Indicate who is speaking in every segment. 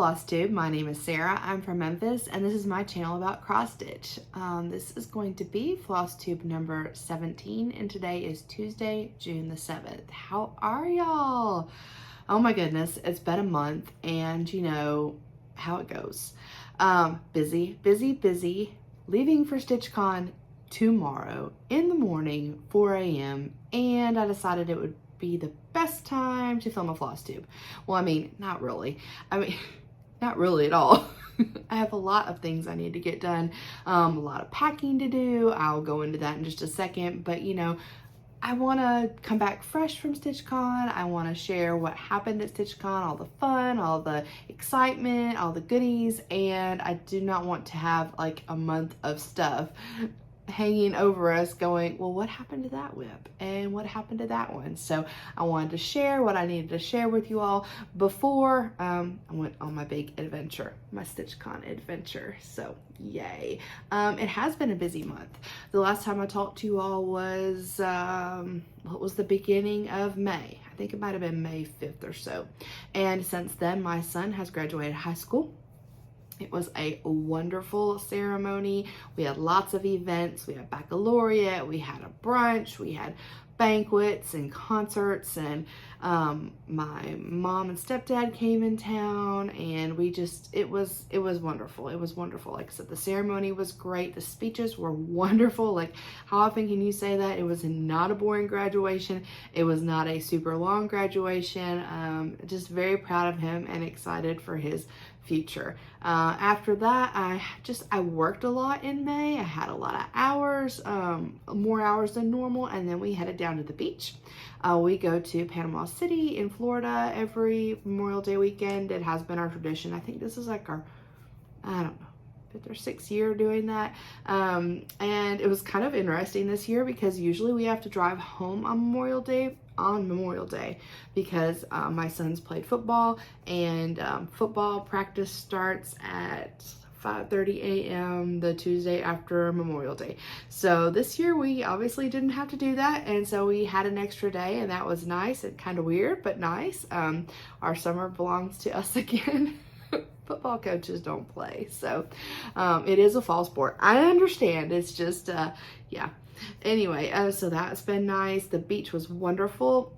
Speaker 1: FlossTube. My name is Sarah. I'm from Memphis, and this is my channel about cross stitch. This is going to be FlossTube number 17, and today is Tuesday, June the 7th. How are y'all? Oh my goodness, it's been a month, and you know how it goes. Busy, busy, busy. Leaving for StitchCon tomorrow in the morning, 4 a.m., and I decided it would be the best time to film a FlossTube. Well, I mean, not really. Not really at all. I have a lot of things I need to get done, a lot of packing to do. I'll go into that in just a second, but you know, I want to come back fresh from StitchCon. I want to share what happened at StitchCon, all the fun, all the excitement, all the goodies, and I do not want to have like a month of stuff hanging over us going, well, what happened to that whip and what happened to that one? So I wanted to share what I needed to share with you all before I went on my big adventure, my StitchCon adventure. So yay. It has been a busy month. The last time I talked to you all was what was the beginning of May. I think it might have been May 5th or so. And since then my son has graduated high school. It was a wonderful ceremony. We had lots of events. We had baccalaureate, we had a brunch, we had banquets and concerts, and my mom and stepdad came in town, and we just, it was wonderful. It was wonderful. Like I said, the ceremony was great. The speeches were wonderful. Like, how often can you say that? It was not a boring graduation. It was not a super long graduation. Just very proud of him and excited for his future. After that, I worked a lot in May. I had a lot of hours, more hours than normal, and then we headed down to the beach. We go to Panama City in Florida every Memorial Day weekend. It has been our tradition. I think this is like our, I don't know, 5th or 6th year doing that. And it was kind of interesting this year because usually we have to drive home on Memorial Day because my son's played football, and football practice starts at 5:30 a.m. the Tuesday after Memorial Day. So this year we obviously didn't have to do that, and so we had an extra day, and that was nice and kind of weird but nice. Our summer belongs to us again. Football coaches don't play, so it is a fall sport. I understand. It's just yeah. Anyway, so that's been nice. The beach was wonderful.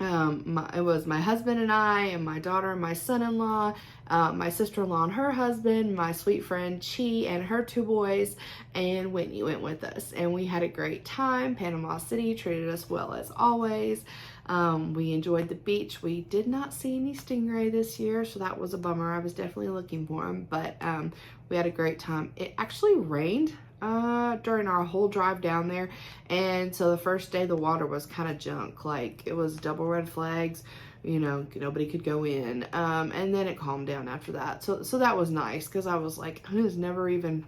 Speaker 1: It was my husband and I, and my daughter and my son-in-law, my sister-in-law and her husband, my sweet friend Chi and her 2 boys, and Whitney went with us, and we had a great time. Panama City treated us well as always. We enjoyed the beach. We did not see any stingray this year, so that was a bummer. I was definitely looking for them, but we had a great time. It actually rained during our whole drive down there, and so the first day the water was kind of junk. Like, it was double red flags, you know, nobody could go in, and then it calmed down after that, so that was nice, because I was like, it has never even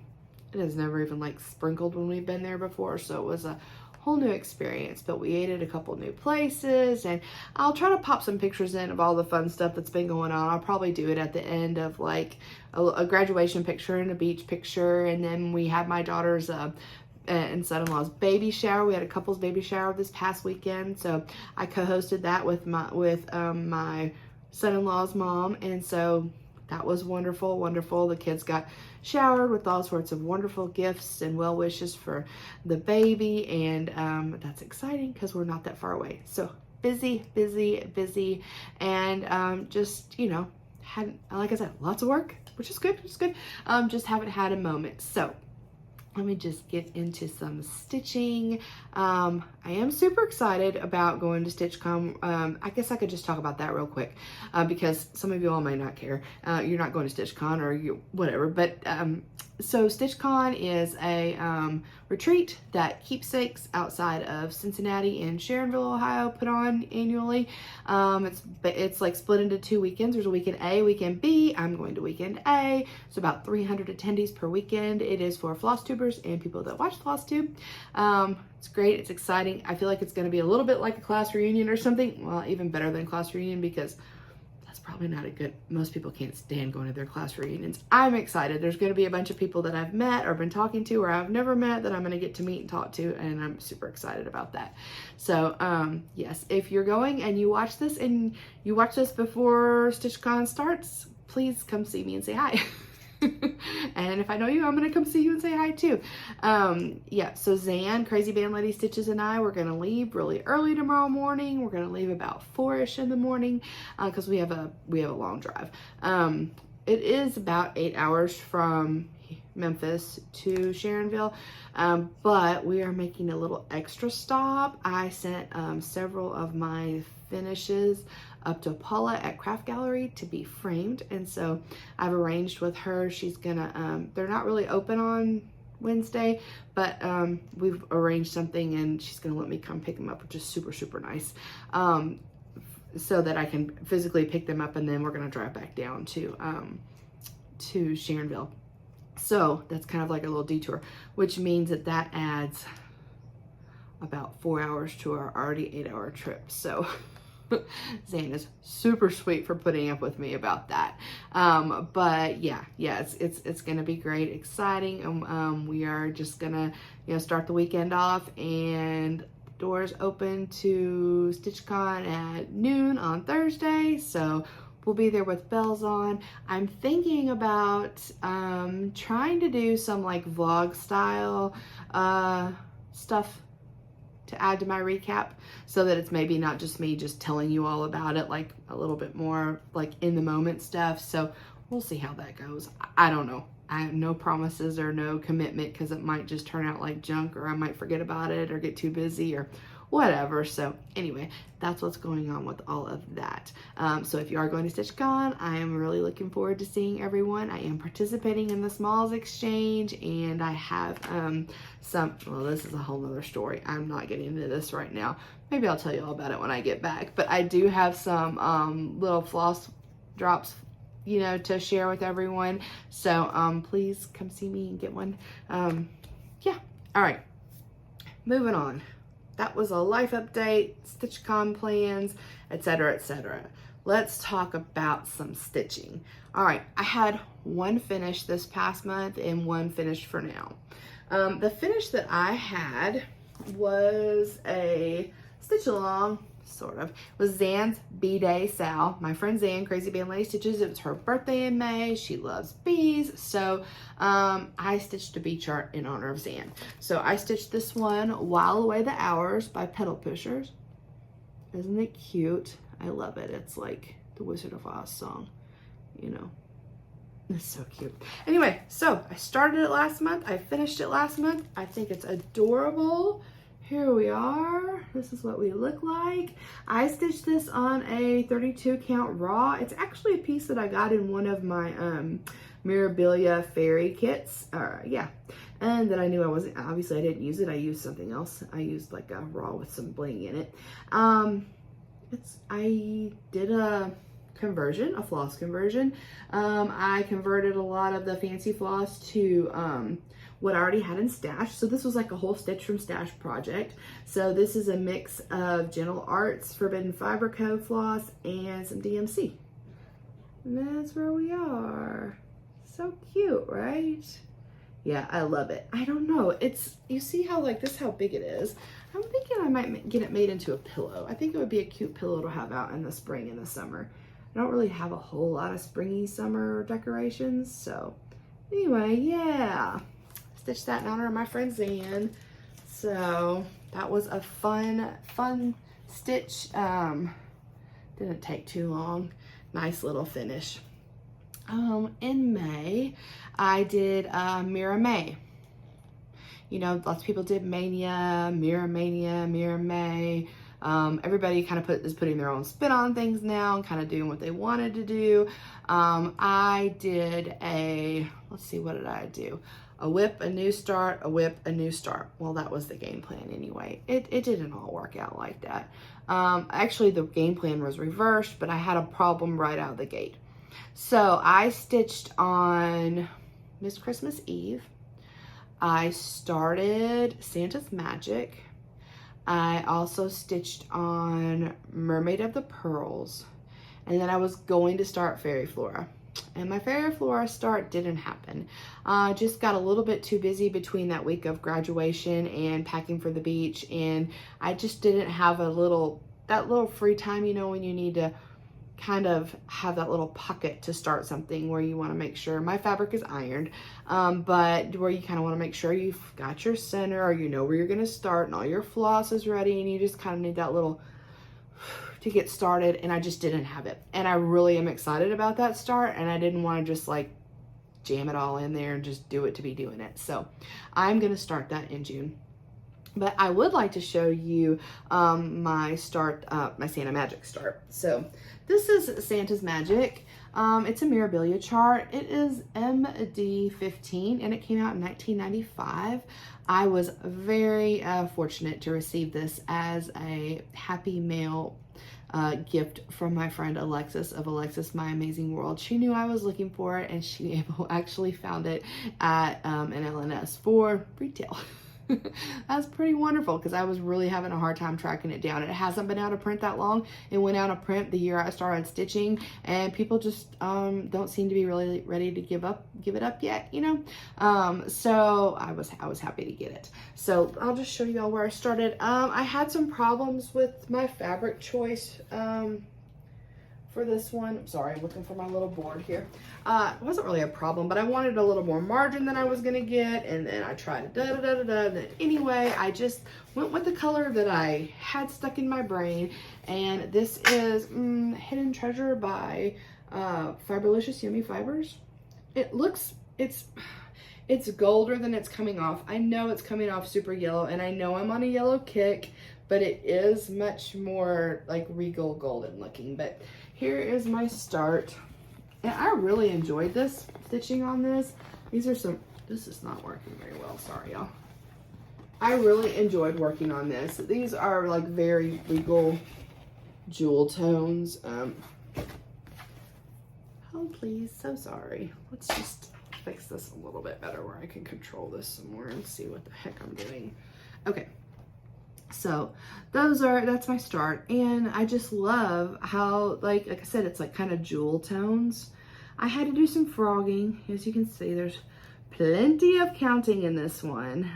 Speaker 1: like sprinkled when we've been there before, so it was a whole new experience. But we ate at a couple new places, and I'll try to pop some pictures in of all the fun stuff that's been going on. I'll probably do it at the end of like a graduation picture and a beach picture, and then we had my daughter's and son-in-law's baby shower. We had a couple's baby shower this past weekend, so I co-hosted that with my son-in-law's mom, and so that was wonderful, wonderful. The kids got showered with all sorts of wonderful gifts and well wishes for the baby, and that's exciting because we're not that far away. So busy, busy, busy, and just, you know, like I said, lots of work, which is good, just haven't had a moment. So let me just get into some stitching. I am super excited about going to StitchCon. I guess I could just talk about that real quick because some of you all may not care. You're not going to StitchCon, or you whatever, but so StitchCon is a retreat that Keepsakes outside of Cincinnati and Sharonville, Ohio put on annually. It's like split into 2 weekends. There's a weekend A, weekend B. I'm going to weekend A. It's about 300 attendees per weekend. It is for FlossTubers and people that watch FlossTube. It's great. It's exciting. I feel like it's going to be a little bit like a class reunion or something. Well, even better than class reunion, because that's probably not a good, most people can't stand going to their class reunions. I'm excited. There's going to be a bunch of people that I've met or been talking to or I've never met that I'm going to get to meet and talk to, and I'm super excited about that. So yes, if you're going and you watch this before StitchCon starts, please come see me and say hi. And if I know you, I'm gonna come see you and say hi too. Yeah, so Zan, Crazy Band Lady Stitches, and I, we're gonna leave really early tomorrow morning. We're gonna leave about 4-ish in the morning because we have a long drive. It is about 8 hours from Memphis to Sharonville, but we are making a little extra stop. I sent several of my finishes up to Paula at Craft Gallery to be framed, and so I've arranged with her. She's gonna they're not really open on Wednesday, but we've arranged something and she's gonna let me come pick them up, which is super nice, so that I can physically pick them up, and then we're gonna drive back down to Sharonville. So that's kind of like a little detour, which means that adds about 4 hours to our already 8-hour trip. So Zane is super sweet for putting up with me about that. But yeah, it's gonna be great, exciting. We are just gonna, start the weekend off, and doors open to StitchCon at noon on Thursday. So we'll be there with bells on. I'm thinking about trying to do some like vlog style stuff to add to my recap, so that it's maybe not just me just telling you all about it, like a little bit more like in the moment stuff. So we'll see how that goes. I don't know. I have no promises or no commitment, because it might just turn out like junk, or I might forget about it or get too busy or whatever. So anyway, that's what's going on with all of that. So if you are going to StitchCon, I am really looking forward to seeing everyone. I am participating in the Smalls Exchange, and I have well, this is a whole nother story. I'm not getting into this right now. Maybe I'll tell you all about it when I get back. But I do have some little floss drops, to share with everyone. So please come see me and get one. Yeah, all right, moving on. That was a life update, StitchCon plans, etc., etc. Let's talk about some stitching. All right, I had one finish this past month and one finished for now. The finish that I had was a stitch along, sort of. It was Zan's B-Day Sal. My friend Zan, Crazy Band Lady Stitches, it was her birthday in May. She loves bees. So I stitched a bee chart in honor of Zan. So I stitched this one, While Away the Hours by Pedal Pushers. Isn't it cute? I love it. It's like the Wizard of Oz song, It's so cute. Anyway, so I started it last month. I finished it last month. I think it's adorable. Here we are. This is what we look like. I stitched this on a 32 count raw. It's actually a piece that I got in one of my Mirabilia fairy kits. Yeah. And then I knew obviously I didn't use it. I used something else. I used like a raw with some bling in it. I did a conversion, a floss conversion. I converted a lot of the fancy floss to what I already had in stash. So this was like a whole Stitch from Stash project. So this is a mix of Gentle Arts, Forbidden Fiber Co. floss, and some DMC. And that's where we are. So cute, right? Yeah, I love it. I don't know. You see how like this, how big it is. I'm thinking I might get it made into a pillow. I think it would be a cute pillow to have out in the spring and the summer. I don't really have a whole lot of springy summer decorations. So anyway, yeah. Stitched that in honor of my friend Zan. So that was a fun stitch. Didn't take too long. Nice little finish. In May, I did Mirror May. Lots of people did Mania, Mirror Mania, Mirror May. Everybody kind of is putting their own spin on things now and kind of doing what they wanted to do. I did let's see, what did I do? A whip, a new start, a whip, a new start. Well, that was the game plan anyway. It didn't all work out like that. Actually, the game plan was reversed, but I had a problem right out of the gate. So I stitched on Miss Christmas Eve. I started Santa's Magic. I also stitched on Mermaid of the Pearls. And then I was going to start Fairy Flora. And my Fairy Flora start didn't happen. Just got a little bit too busy between that week of graduation and packing for the beach. And I just didn't have that little free time, when you need to kind of have that little pocket to start something where you want to make sure my fabric is ironed, but where you kind of want to make sure you've got your center, or you know where you're going to start, and all your floss is ready, and you just kind of need that little to get started. And I just didn't have it, and I really am excited about that start, and I didn't want to just like jam it all in there and just do it to be doing it. So I'm going to start that in June. But I would like to show you my Santa Magic start. So this is Santa's Magic. It's a Mirabilia chart. It is MD15 and it came out in 1995. I was very fortunate to receive this as a Happy Mail gift from my friend Alexis of Alexis My Amazing World. She knew I was looking for it, and she actually found it at an LNS for retail. That's pretty wonderful, because I was really having a hard time tracking it down. It hasn't been out of print that long. It went out of print the year I started stitching, and people just don't seem to be really ready to give it up yet, you know. So I was happy to get it. So I'll just show you all where I started. I had some problems with my fabric choice for this one. I'm sorry, I'm looking for my little board here. It wasn't really a problem, but I wanted a little more margin than I was gonna get, and then I tried and anyway, I just went with the color that I had stuck in my brain, and this is Hidden Treasure by Fiberlicious Yummy Fibers. It's golder than it's coming off. I know it's coming off super yellow, and I know I'm on a yellow kick, but it is much more like regal golden looking. But here is my start, and I really enjoyed this stitching on this. This is not working very well, sorry y'all. I really enjoyed working on this. These are like very regal jewel tones. Oh please, so sorry. Let's just fix this a little bit better where I can control this some more and see what the heck I'm doing. Okay. So that's my start, and I just love how, like I said, it's like kind of jewel tones. I had to do some frogging. As you can see, there's plenty of counting in this one,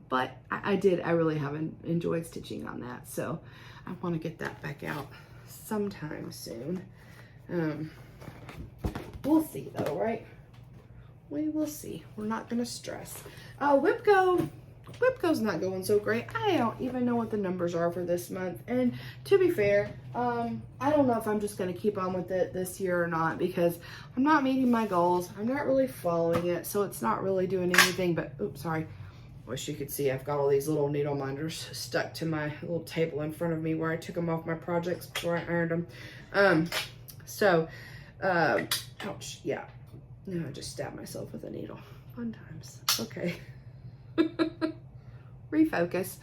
Speaker 1: but I really have enjoyed stitching on that, so I want to get that back out sometime soon. We'll see though, right? We will see. We're not gonna stress. WIPCO's not going so great. I don't even know what the numbers are for this month. And to be fair, I don't know if I'm just going to keep on with it this year or not, because I'm not meeting my goals. I'm not really following it, so it's not really doing anything. But, oops, sorry. Wish you could see I've got all these little needle minders stuck to my little table in front of me where I took them off my projects before I ironed them. Ouch, yeah. No, I just stabbed myself with a needle. Fun times. Okay. Refocus.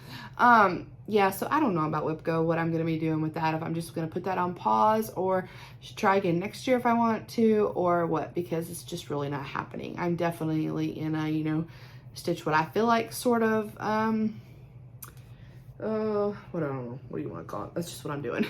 Speaker 1: Yeah, so I don't know about WIPCO, what I'm going to be doing with that, if I'm just going to put that on pause, or should try again next year if I want to, or what, because it's just really not happening. I'm definitely in a, you know, stitch what I feel like sort of, what I don't know, what do you want to call it? That's just what I'm doing.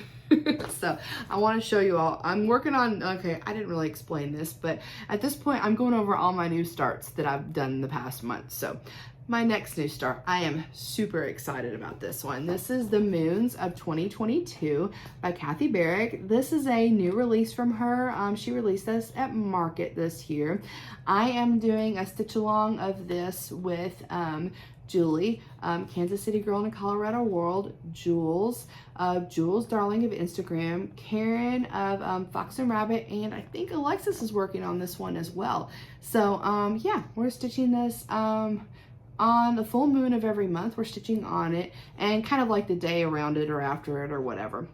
Speaker 1: So I want to show you all. I'm working on, okay, I didn't really explain this, but at this point I'm going over all my new starts that I've done in the past month. So my next new start, I am super excited about this one. This is The Moons of 2022 by Kathy Barrick. This is a new release from her. She released this at Market this year. I am doing a stitch along of this with Julie, Kansas City Girl in a Colorado World, Jules Darling of Instagram, Karen of Fox and Rabbit, and I think Alexis is working on this one as well. So yeah, we're stitching this on the full moon of every month. We're stitching on it, and kind of like the day around it or after it or whatever.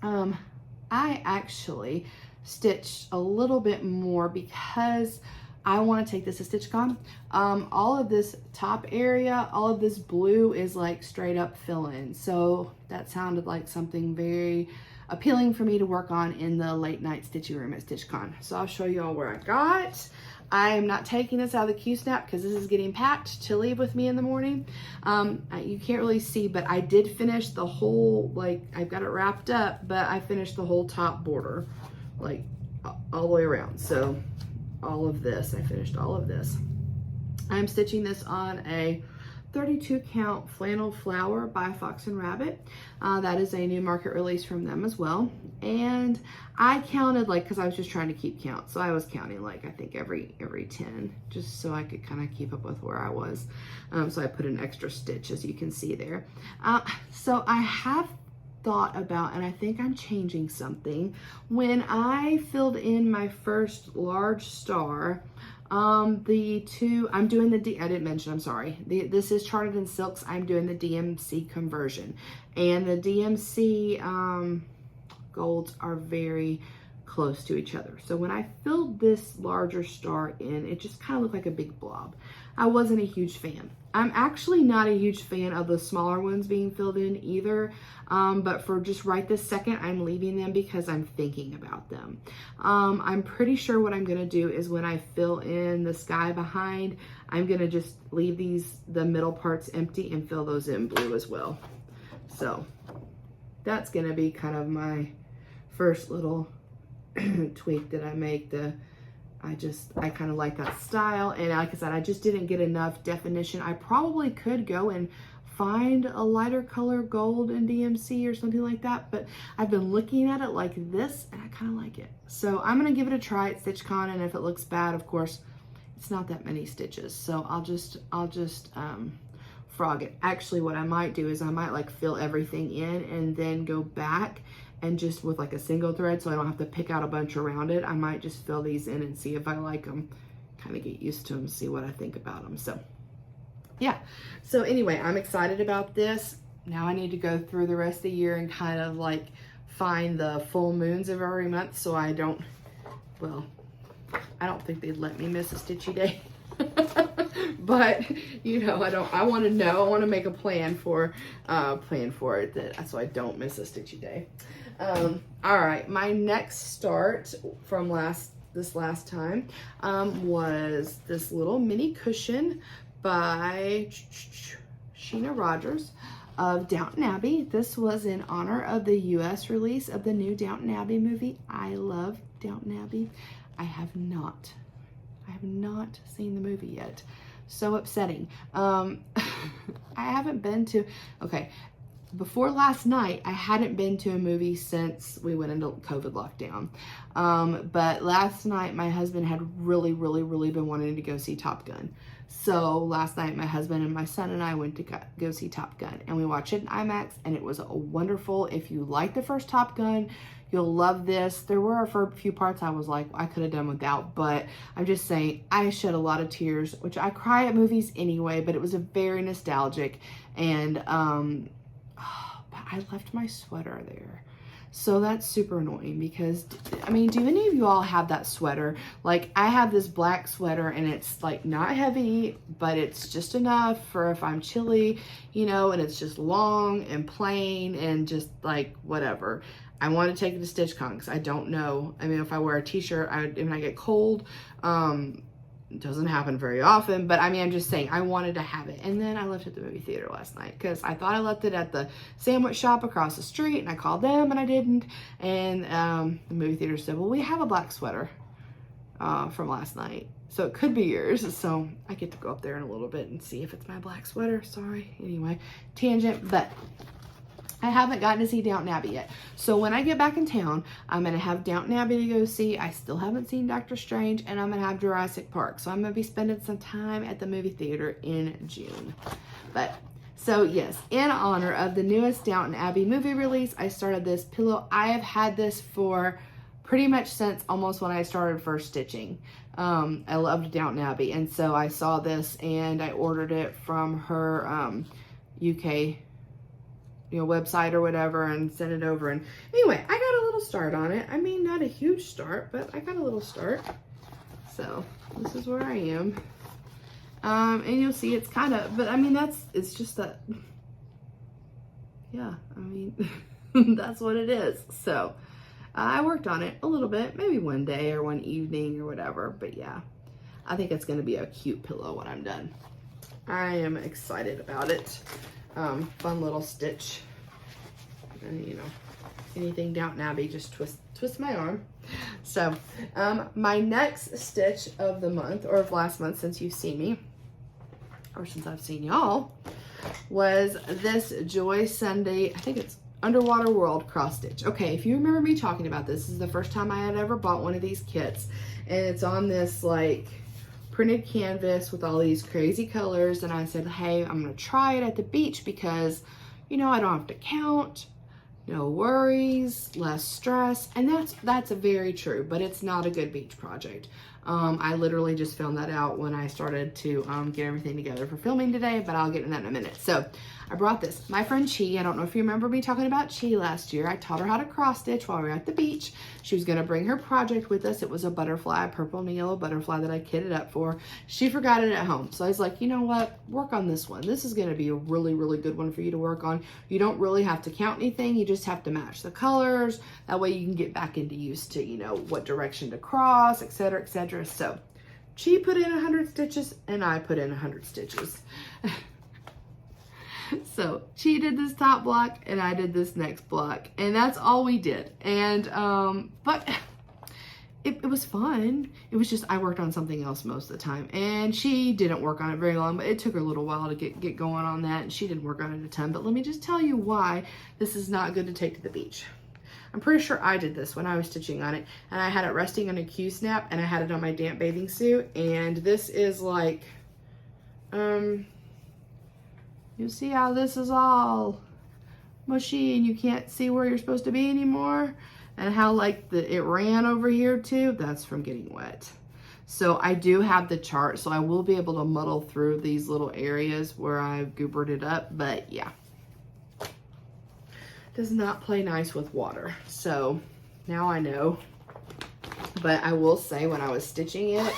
Speaker 1: I actually stitched a little bit more because I want to take this to StitchCon. All of this top area, all of this blue is like straight up fill-in. So that sounded like something very appealing for me to work on in the late night stitchy room at StitchCon. So I'll show you all where I got. I am not taking this out of the Q-snap because this is getting packed to leave with me in the morning. You can't really see, but I did finish the whole, like, I've got it wrapped up, but I finished the whole top border, like all the way around. So all of this, I finished all of this. I'm stitching this on a 32 count flannel flower by Fox and Rabbit. That is a new market release from them as well. And I counted, like, because I was just trying to keep count. So I was counting, like, I think every 10, just so I could kind of keep up with where I was. So I put an extra stitch, as you can see there. So I have thought about, and I think I'm changing something. When I filled in my first large star, I'm doing the I didn't mention, I'm sorry. This is Charted in Silks. I'm doing the DMC conversion. And the DMC golds are very close to each other. So when I filled this larger star in, it just kind of looked like a big blob. I wasn't a huge fan. I'm actually not a huge fan of the smaller ones being filled in either, but for just right this second, I'm leaving them because I'm thinking about them. I'm pretty sure what I'm gonna do is when I fill in the sky behind, I'm gonna just leave the middle parts empty and fill those in blue as well. So that's gonna be kind of my first little tweak that I make. I kind of like that style, and like I said, I just didn't get enough definition. I probably could go and find a lighter color gold in DMC or something like that, but I've been looking at it like this and I kind of like it. So I'm gonna give it a try at StitchCon, and if it looks bad, of course, it's not that many stitches, so I'll just frog it. Actually, what I might do is I might like fill everything in and then go back and just with like a single thread, so I don't have to pick out a bunch around it. I might just fill these in and see if I like them, kind of get used to them, see what I think about them. So yeah, so anyway, I'm excited about this. Now I need to go through the rest of the year and kind of like find the full moons of every month, so I don't, well, I don't think they'd let me miss a stitchy day. But you know, I want to know, I want to make a plan for it, so I don't miss a stitchy day. All right, my next start from this last time was this little mini cushion by Sheena Rogers of Downton Abbey. This was in honor of the US release of the new Downton Abbey movie. I love Downton Abbey. I have not seen the movie yet. So upsetting. I haven't been to, okay, before last night, I hadn't been to a movie since we went into COVID lockdown. But last night, my husband had really been wanting to go see Top Gun. So last night, my husband and my son and I went to go see Top Gun, and we watched it in IMAX, and it was a wonderful. If you like the first Top Gun, you'll love this. There were a few parts I was like, I could have done without, but I'm just saying, I shed a lot of tears, which I cry at movies anyway, but it was a very nostalgic, and but I left my sweater there. So that's super annoying because, I mean, do any of you all have that sweater? Like, I have this black sweater and it's like not heavy, but it's just enough for if I'm chilly, you know, and it's just long and plain and just like whatever. I want to take it to StitchCon because I don't know. I mean, if I wear a t-shirt, when I get cold, it doesn't happen very often, but I mean, I'm just saying I wanted to have it. And then I left it at the movie theater last night because I thought I left it at the sandwich shop across the street, and I called them and I didn't. And the movie theater said, well, we have a black sweater from last night, so it could be yours. So I get to go up there in a little bit and see if it's my black sweater. Sorry. Anyway, tangent, but I haven't gotten to see Downton Abbey yet. So when I get back in town, I'm going to have Downton Abbey to go see. I still haven't seen Doctor Strange, and I'm going to have Jurassic Park. So I'm going to be spending some time at the movie theater in June. But, so yes, in honor of the newest Downton Abbey movie release, I started this pillow. I have had this for pretty much since almost when I started first stitching. I loved Downton Abbey, and so I saw this and I ordered it from her UK website or whatever and sent it over. And anyway, I got a little start on it. I mean, not a huge start, but I got a little start. So this is where I am. And you'll see it's kind of, but I mean, it's just that, yeah, I mean, that's what it is. So I worked on it a little bit, maybe one day or one evening or whatever, but yeah, I think it's going to be a cute pillow when I'm done. I am excited about it. Fun little stitch, and anything Downton Abbey, just twist my arm. So my next stitch of the month, or of last month since you've seen me, or since I've seen y'all, was this Joy Sunday, I think it's Underwater World cross stitch. Okay, if you remember me talking about this, this is the first time I had ever bought one of these kits, and it's on this like printed canvas with all these crazy colors, and I said, hey, I'm gonna try it at the beach because, you know, I don't have to count, no worries, less stress, and that's very true, but it's not a good beach project. I literally just found that out when I started to get everything together for filming today, but I'll get into that in a minute. So I brought this. My friend Chi, I don't know if you remember me talking about Chi last year. I taught her how to cross stitch while we were at the beach. She was gonna bring her project with us. It was a butterfly, a purple and yellow butterfly that I kitted up for. She forgot it at home. So I was like, you know what? Work on this one. This is gonna be a really, really good one for you to work on. You don't really have to count anything. You just have to match the colors. That way you can get back into used to, you know, what direction to cross, etc., etc. So she put in 100 stitches and I put in 100 stitches. So she did this top block and I did this next block, and that's all we did. And but it was fun. It was just I worked on something else most of the time, and she didn't work on it very long, but it took her a little while to get going on that, and she didn't work on it a ton. But let me just tell you why this is not good to take to the beach. I'm pretty sure I did this when I was stitching on it, and I had it resting on a Q-snap, and I had it on my damp bathing suit, and this is like, you see how this is all mushy and you can't see where you're supposed to be anymore? And how like it ran over here too? That's from getting wet. So I do have the chart, so I will be able to muddle through these little areas where I've goobered it up, but yeah. Does not play nice with water. So now I know. But I will say when I was stitching it,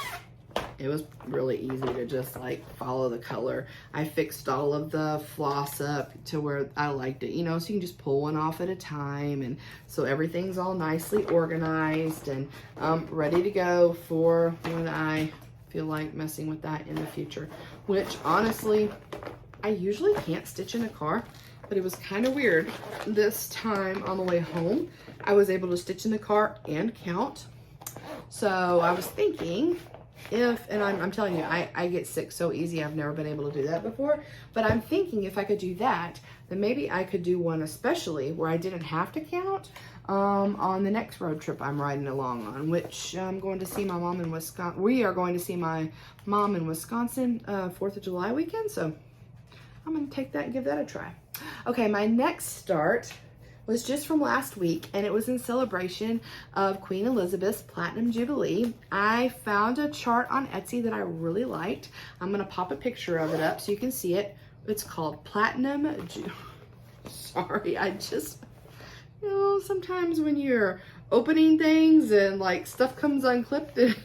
Speaker 1: it was really easy to just like follow the color. I fixed all of the floss up to where I liked it, you know, so you can just pull one off at a time. And so everything's all nicely organized and ready to go for when I feel like messing with that in the future, which honestly, I usually can't stitch in a car, but it was kind of weird. This time on the way home, I was able to stitch in the car and count. So I was thinking, and I'm telling you, I get sick so easy. I've never been able to do that before, but I'm thinking if I could do that, then maybe I could do one especially where I didn't have to count on the next road trip I'm riding along on, which I'm going to see my mom in Wisconsin. We are going to see my mom in Wisconsin 4th of July weekend, so I'm going to take that and give that a try. Okay, my next start was just from last week, and it was in celebration of Queen Elizabeth's Platinum Jubilee. I found a chart on Etsy that I really liked. I'm gonna pop a picture of it up so you can see it. It's called Platinum Sorry, I just, you know, sometimes when you're opening things and like stuff comes unclipped and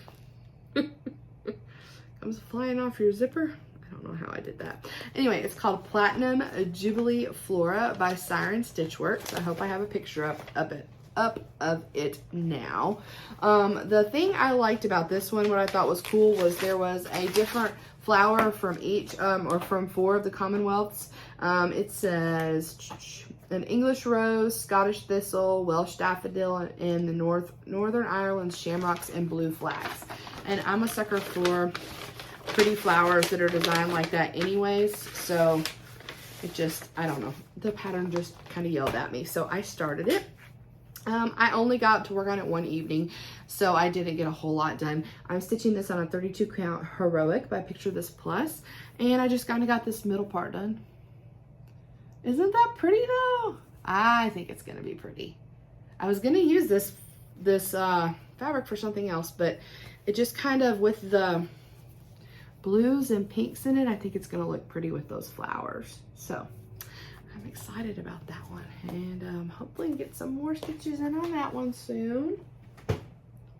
Speaker 1: comes flying off your zipper. I don't know how I did that. Anyway, it's called Platinum Jubilee Flora by Siren Stitchworks. I hope I have a picture up of it now. The thing I liked about this one, what I thought was cool, was there was a different flower from each, or from 4 of the Commonwealths. It says an English rose, Scottish thistle, Welsh daffodil, and the Northern Ireland shamrocks and blue flags. And I'm a sucker for pretty flowers that are designed like that anyways, so it just, I don't know, the pattern just kind of yelled at me, so I started it. I only got to work on it one evening, so I didn't get a whole lot done. I'm stitching this on a 32 count heroic by Picture This Plus, and I just kind of got this middle part done. Isn't that pretty though? I think it's gonna be pretty. I was gonna use this fabric for something else, but it just kind of, with the blues and pinks in it, I think it's gonna look pretty with those flowers. So I'm excited about that one, and hopefully get some more stitches in on that one soon.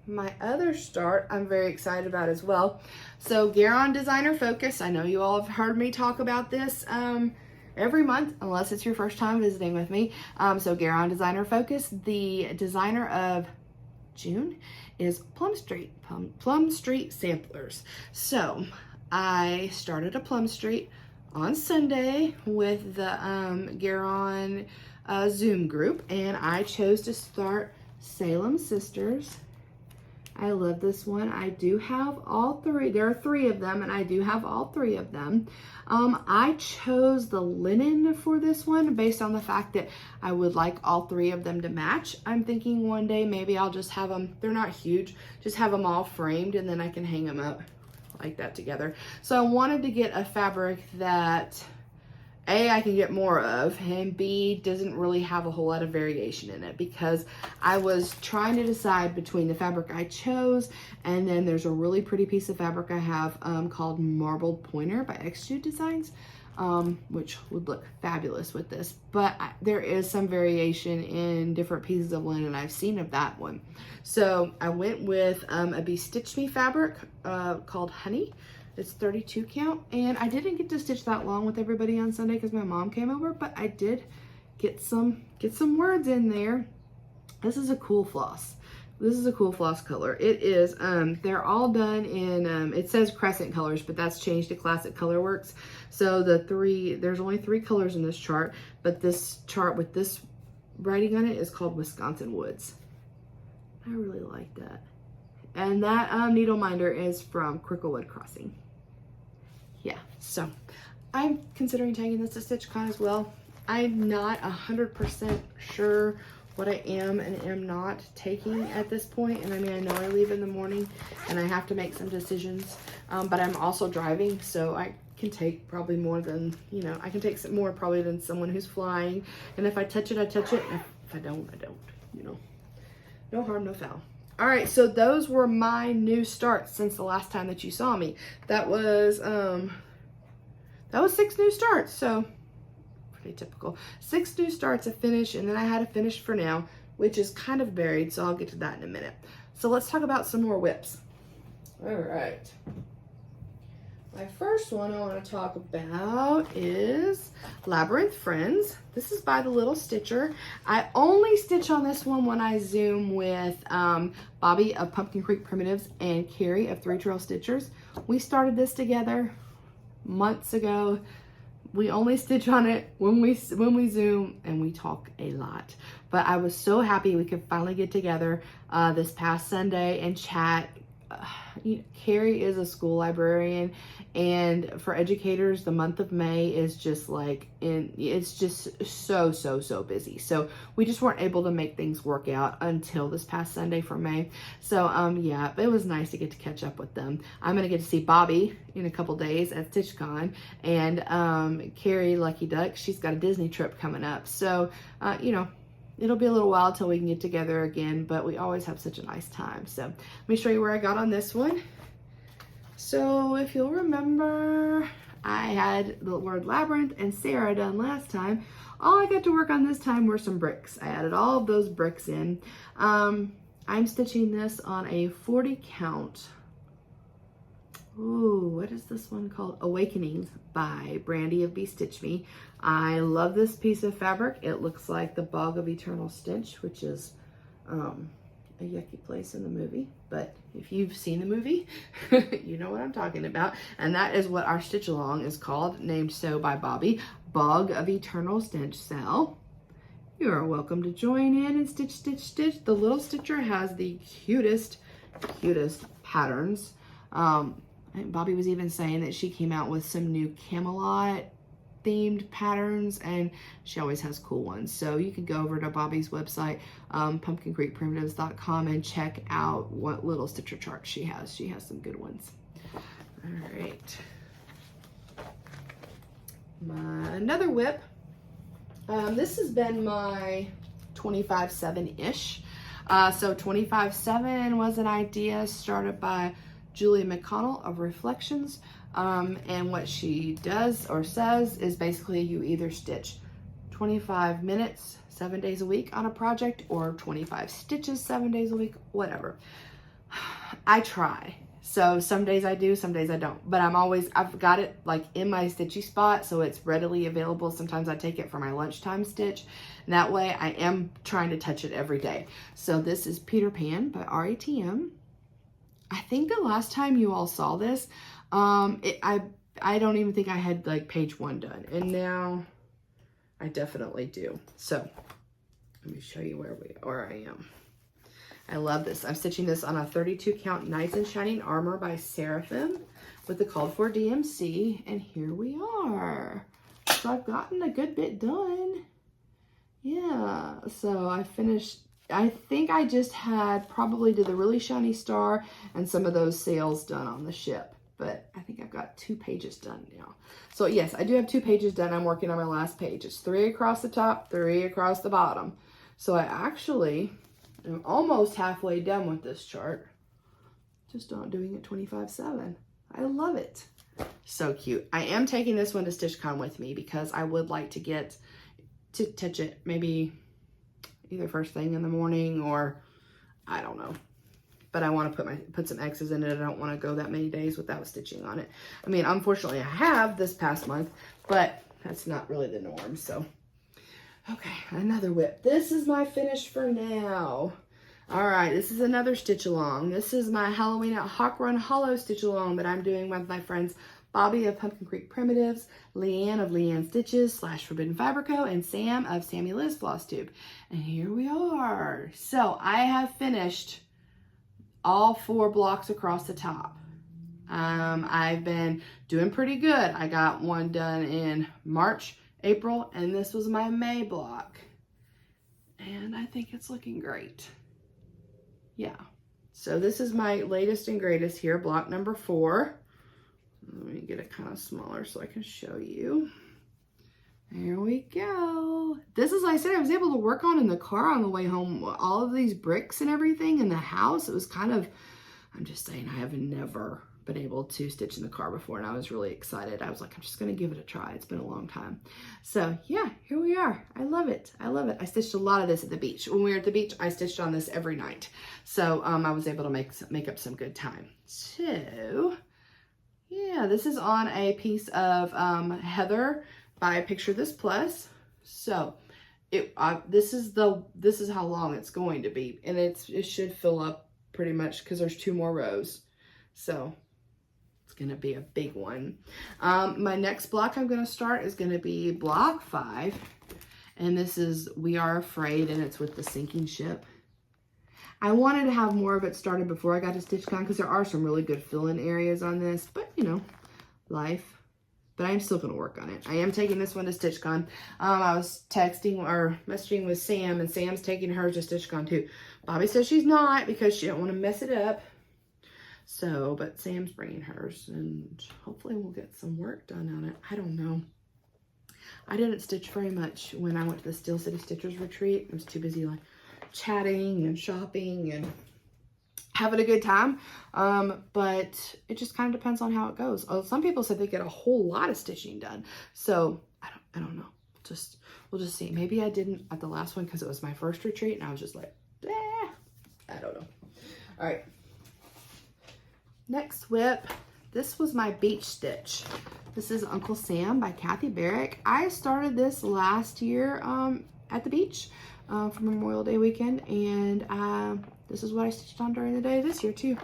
Speaker 1: My other start I'm very excited about as well. So Garon Designer Focus, I know you all have heard me talk about this every month, unless it's your first time visiting with me. So Garon Designer Focus, the designer of June is Plum Street Samplers. So I started a Plum Street on Sunday with the Garon Zoom group, and I chose to start Salem Sisters I love this one. I do have all three. There are 3 of them, and I do have all 3 of them. I chose the linen for this one based on the fact that I would like all 3 of them to match. I'm thinking one day maybe I'll just have them, they're not huge, just have them all framed, and then I can hang them up like that together. So I wanted to get a fabric that A, I can get more of, and B, doesn't really have a whole lot of variation in it, because I was trying to decide between the fabric I chose, and then there's a really pretty piece of fabric I have called Marbled Pointer by X-Jude Designs, which would look fabulous with this. But there is some variation in different pieces of linen I've seen of that one. So I went with a Be Stitch Me fabric called Honey. It's 32 count, and I didn't get to stitch that long with everybody on Sunday because my mom came over, but I did get some words in there. This is a cool floss. This is a cool floss color. It is, they're all done in, it says crescent colors, but that's changed to Classic Colorworks. So there's only 3 colors in this chart, but this chart with this writing on it is called Wisconsin Woods. I really like that. And that needle minder is from Cricklewood Crossing. Yeah, so I'm considering taking this to StitchCon as well. I'm not 100% sure what I am and am not taking at this point. And I mean, I know I leave in the morning and I have to make some decisions, but I'm also driving, so I can take probably more than, you know, I can take some more probably than someone who's flying. And if I touch it, I touch it. And if I don't, I don't, you know, no harm, no foul. All right, so those were my new starts since the last time that you saw me. That was 6 new starts, so pretty typical. 6 new starts, a finish, and then I had a finish for now, which is kind of buried, so I'll get to that in a minute. So let's talk about some more whips. All right. My first one I want to talk about is Labyrinth Friends. This is by the Little Stitcher. I only stitch on this one when I Zoom with Bobby of Pumpkin Creek Primitives and Carrie of 3 Trail Stitchers. We started this together months ago. We only stitch on it when we Zoom, and we talk a lot. But I was so happy we could finally get together this past Sunday and chat. Carrie is a school librarian, and for educators the month of May is just like it's just so busy, so we just weren't able to make things work out until this past Sunday for May. So yeah, it was nice to get to catch up with them. I'm gonna get to see Bobby in a couple days at StitchCon, and Carrie, lucky duck, she's got a Disney trip coming up, so you know, it'll be a little while till we can get together again, but we always have such a nice time. So let me show you where I got on this one. So if you'll remember, I had the word Labyrinth and Sarah done last time. All I got to work on this time were some bricks. I added all of those bricks in. I'm stitching this on a 40 count. Ooh, what is this one called? Awakening by Brandy of Be Stitch Me. I love this piece of fabric. It looks like the Bog of Eternal Stench, which is a yucky place in the movie. But if you've seen the movie, you know what I'm talking about. And that is what our stitch along is called, named so by Bobby, Bog of Eternal Stench. So you are welcome to join in and stitch, stitch, stitch. The Little Stitcher has the cutest patterns. Bobby was even saying that she came out with some new Camelot themed patterns, and she always has cool ones. So you can go over to Bobby's website, pumpkincreekprimitives.com, and check out what Little Stitcher charts she has. She has some good ones. All right. Another whip. This has been my 25/7-ish. So 25/7 was an idea started by Julia McConnell of Reflections, and what she does or says is basically you either stitch 25 minutes 7 days a week on a project, or 25 stitches 7 days a week, whatever. I try. So some days I do, some days I don't, but I've got it like in my stitchy spot, so it's readily available. Sometimes I take it for my lunchtime stitch, and that way I am trying to touch it every day. So this is Peter Pan by RATM. I think the last time you all saw this, I don't even think I had like page 1 done, and now I definitely do. So let me show you where I am. I love this. I'm stitching this on a 32 count Knights in Shining Armor by Seraphim with the called for DMC, and here we are. So I've gotten a good bit done. Yeah, so I finished, I think I just probably did the really shiny star and some of those sails done on the ship, but I think I've got 2 pages done now. So yes, I do have 2 pages done. I'm working on my last page. It's 3 across the top, 3 across the bottom. So I actually am almost halfway done with this chart. Just not doing it 25/7. I love it. So cute. I am taking this one to StitchCon with me because I would like to get to touch it maybe either first thing in the morning or I don't know. But I want to put some X's in it. I don't want to go that many days without stitching on it. I mean, unfortunately I have this past month, but that's not really the norm. So, okay, another whip. This is my finish for now. All right, this is another stitch along. This is my Halloween at Hawk Run Hollow stitch along that I'm doing with my friends Bobby of Pumpkin Creek Primitives, LeAnn of LeAnn Stitches / Forbidden Fiber Co, and Sam of Sammie Liz FlossTube. And here we are. So I have finished all 4 blocks across the top. I've been doing pretty good. I got one done in March, April, and this was my May block. And I think it's looking great. Yeah. So this is my latest and greatest here, block number 4. Let me get it kind of smaller so I can show you. There we go. This is, like I said, I was able to work on in the car on the way home. All of these bricks and everything in the house. It was kind of, I'm just saying, I have never been able to stitch in the car before, and I was really excited. I was like, I'm just going to give it a try. It's been a long time. So yeah, here we are. I love it. I love it. I stitched a lot of this at the beach. When we were at the beach, I stitched on this every night. So I was able to make up some good time. So yeah, this is on a piece of Heather by Picture This Plus. So this is how long it's going to be, and it should fill up pretty much because there's 2 more rows. So it's going to be a big one. My next block I'm going to start is going to be block 5, and this is We Are Afraid, and it's with the sinking ship. I wanted to have more of it started before I got to StitchCon because there are some really good fill-in areas on this, but you know, life. But I'm still going to work on it. I am taking this one to StitchCon. I was texting or messaging with Sam, and Sam's taking hers to StitchCon too. Bobby says she's not because she don't want to mess it up. So, but Sam's bringing hers, and hopefully we'll get some work done on it. I don't know. I didn't stitch very much when I went to the Steel City Stitchers retreat. I was too busy like chatting and shopping and having a good time. But it just kind of depends on how it goes. Some people said they get a whole lot of stitching done. So I don't know. We'll just see. Maybe I didn't at the last one because it was my first retreat and I was just like, I don't know. All right. Next whip. This was my beach stitch. This is Uncle Sam by Kathy Barrick. I started this last year at the beach for Memorial Day weekend, and this is what I stitched on during the day this year too.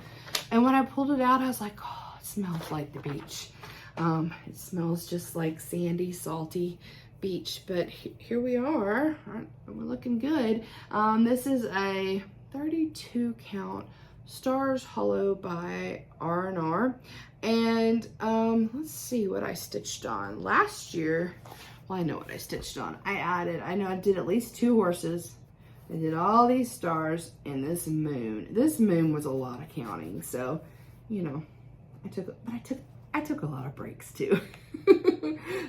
Speaker 1: And when I pulled it out, I was like, oh, it smells like the beach. It smells just like sandy, salty beach, but here we are. We're looking good. This is a 32 count Stars Hollow by R&R. And let's see what I stitched on. Last year, well, I know what I stitched on. I know I did at least 2 horses. I did all these stars and this moon. This moon was a lot of counting. So, you know, I took a lot of breaks too.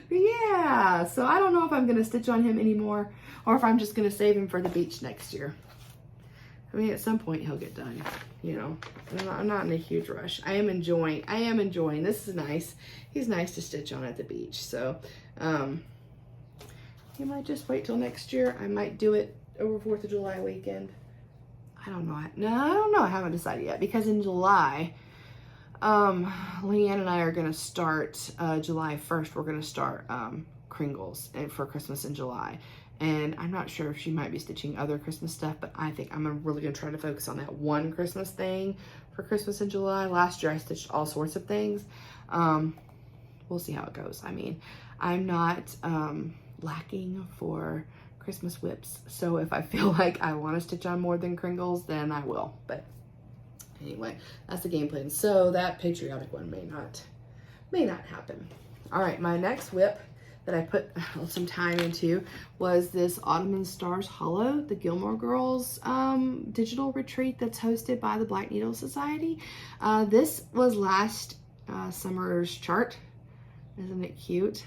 Speaker 1: Yeah, so I don't know if I'm going to stitch on him anymore or if I'm just going to save him for the beach next year. I mean, at some point he'll get done, you know. I'm not in a huge rush. I am enjoying. This is nice. He's nice to stitch on at the beach. So, you might just wait till next year. I might do it over 4th of July weekend. I don't know. No, I don't know. I haven't decided yet because in July, LeAnn and I are going to start, July 1st, we're going to start Kringles for Christmas in July. And I'm not sure if she might be stitching other Christmas stuff, but I think I'm really going to try to focus on that one Christmas thing for Christmas in July. Last year I stitched all sorts of things. We'll see how it goes. I mean, I'm not lacking for Christmas whips. So if I feel like I want to stitch on more than crinkles, then I will. But anyway, that's the game plan. So that patriotic one may not happen. All right, my next whip that I put some time into was this Autumn and Stars Hollow, the Gilmore Girls digital retreat that's hosted by the Black Needle Society. This was last summer's chart. Isn't it cute?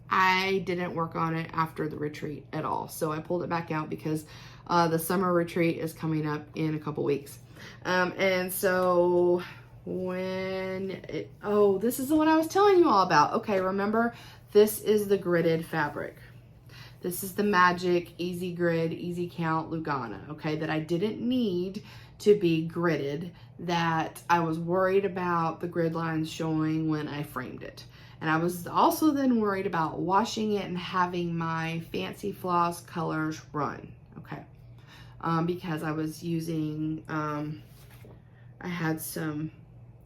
Speaker 1: I didn't work on it after the retreat at all, so I pulled it back out because the summer retreat is coming up in a couple weeks. And so this is the one I was telling you all about. Okay, remember, this is the gridded fabric. This is the Magic Easy Grid, Easy Count Lugana, okay, that I didn't need to be gridded, that I was worried about the grid lines showing when I framed it. And I was also then worried about washing it and having my fancy floss colors run, okay, because I was using, I had some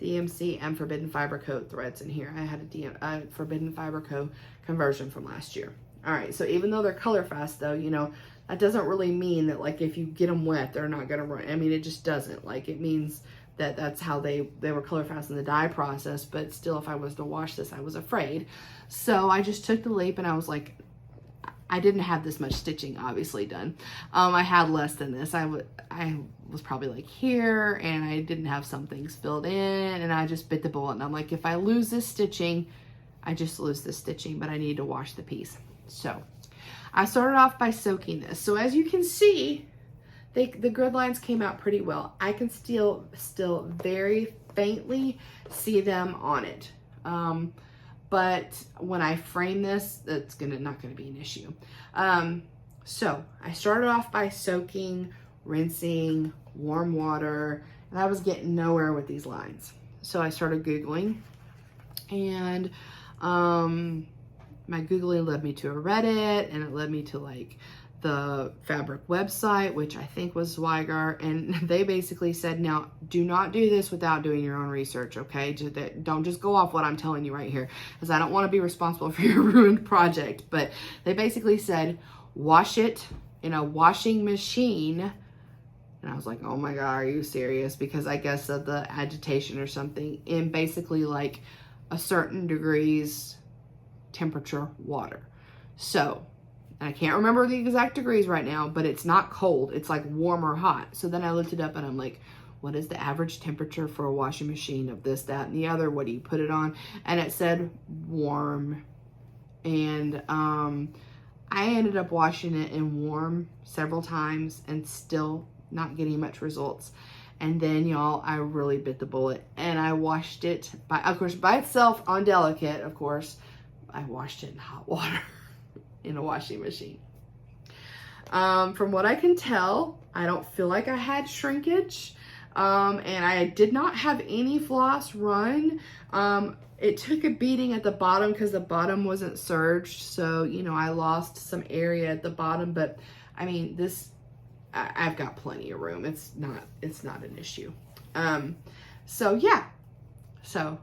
Speaker 1: DMC and Forbidden Fiber Coat threads in here. I had a Forbidden Fiber Coat conversion from last year. All right, so even though they're color fast though, you know, that doesn't really mean that like if you get them wet, they're not gonna run. I mean, it just doesn't. Like it means that that's how they were color fast in the dye process, but still if I was to wash this, I was afraid. So I just took the leap and I was like, I didn't have this much stitching obviously done. I had less than this. I was probably like here, and I didn't have some things filled in, and I just bit the bullet. And I'm like, if I lose this stitching, I just lose this stitching, but I need to wash the piece. So I started off by soaking this. So as you can see, the grid lines came out pretty well. I can still very faintly see them on it. But when I frame this, that's not gonna be an issue. So I started off by soaking, rinsing, warm water, and I was getting nowhere with these lines. So I started Googling, and my Googling led me to a Reddit, and it led me to like the fabric website, which I think was Zweigart, and they basically said, now do not do this without doing your own research, okay? Don't just go off what I'm telling you right here, because I don't want to be responsible for your ruined project. But they basically said, wash it in a washing machine. And I was like, oh my God, are you serious? Because I guess of the agitation or something, in basically like a certain degrees temperature water. So I can't remember the exact degrees right now, but it's not cold. It's like warm or hot. So then I looked it up and I'm like, what is the average temperature for a washing machine of this, that, and the other? What do you put it on? And it said warm. And I ended up washing it in warm several times and still not getting much results. And then y'all, I really bit the bullet and I washed it by itself on delicate, of course. I washed it in hot water. In a washing machine. From what I can tell, I don't feel like I had shrinkage, and I did not have any floss run. It took a beating at the bottom because the bottom wasn't serged, so you know I lost some area at the bottom. But I mean, I've got plenty of room. It's not an issue. So yeah, so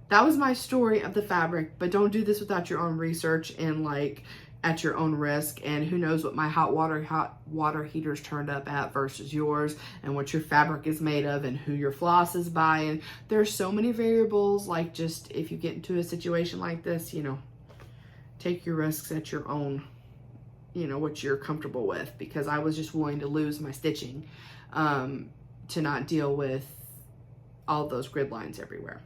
Speaker 1: that was my story of the fabric, but don't do this without your own research and like at your own risk. And who knows what my hot water heaters turned up at versus yours, and what your fabric is made of, and who your floss is by. And there's so many variables. Like, just if you get into a situation like this, you know, take your risks at your own, you know, what you're comfortable with, because I was just willing to lose my stitching to not deal with all those grid lines everywhere.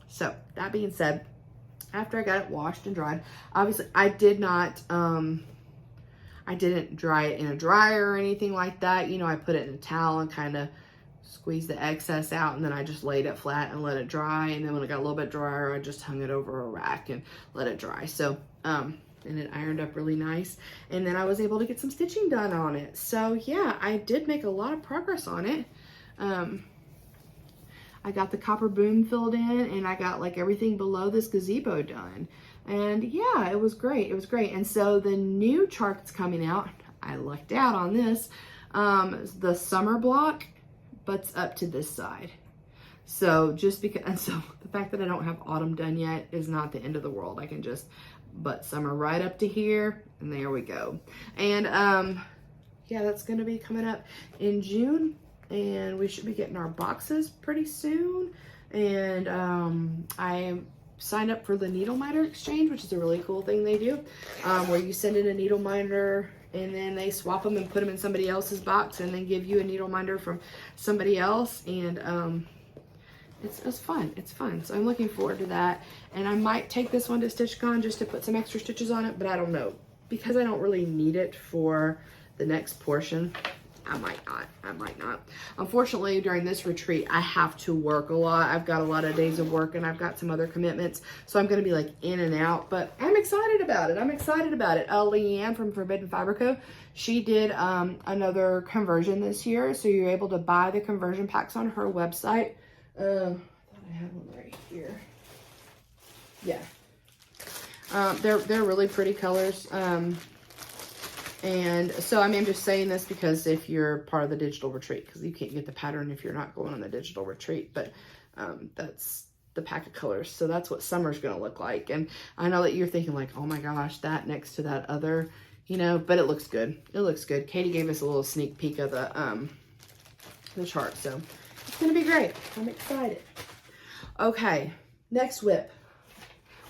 Speaker 1: So that being said, after I got it washed and dried, obviously I didn't dry it in a dryer or anything like that. You know, I put it in a towel and kind of squeezed the excess out, and then I just laid it flat and let it dry. And then when it got a little bit drier, I just hung it over a rack and let it dry. So, and it ironed up really nice. And then I was able to get some stitching done on it. So yeah, I did make a lot of progress on it. I got the copper boom filled in, and I got like everything below this gazebo done. And yeah, it was great. It was great. And so the new chart that's coming out, I lucked out on this. The summer block butts up to this side. So just because, and so the fact that I don't have autumn done yet is not the end of the world. I can just butt summer right up to here, And there we go. And yeah, that's gonna be coming up in June, and we should be getting our boxes pretty soon. And I signed up for the needle minder exchange, which is a really cool thing they do, where you send in a needle minder and then they swap them and put them in somebody else's box and then give you a needle minder from somebody else. And it's fun. It's fun. So I'm looking forward to that. And I might take this one to StitchCon just to put some extra stitches on it, but I don't know. Because I don't really need it for the next portion, I might not. Unfortunately, during this retreat, I have to work a lot. I've got a lot of days of work and I've got some other commitments. So I'm gonna be like in and out, but I'm excited about it. LeAnn from Forbidden Fiber Co., she did another conversion this year. So you're able to buy the conversion packs on her website. I thought I had one right here. Yeah. They're really pretty colors. And so I mean, I'm just saying this because if you're part of the digital retreat, because you can't get the pattern if you're not going on the digital retreat, but that's the pack of colors. So that's what summer's going to look like. And I know that you're thinking like, oh my gosh, that next to that other, you know, but it looks good. It looks good. Katie gave us a little sneak peek of the chart. So it's going to be great. I'm excited. Okay. Next whip.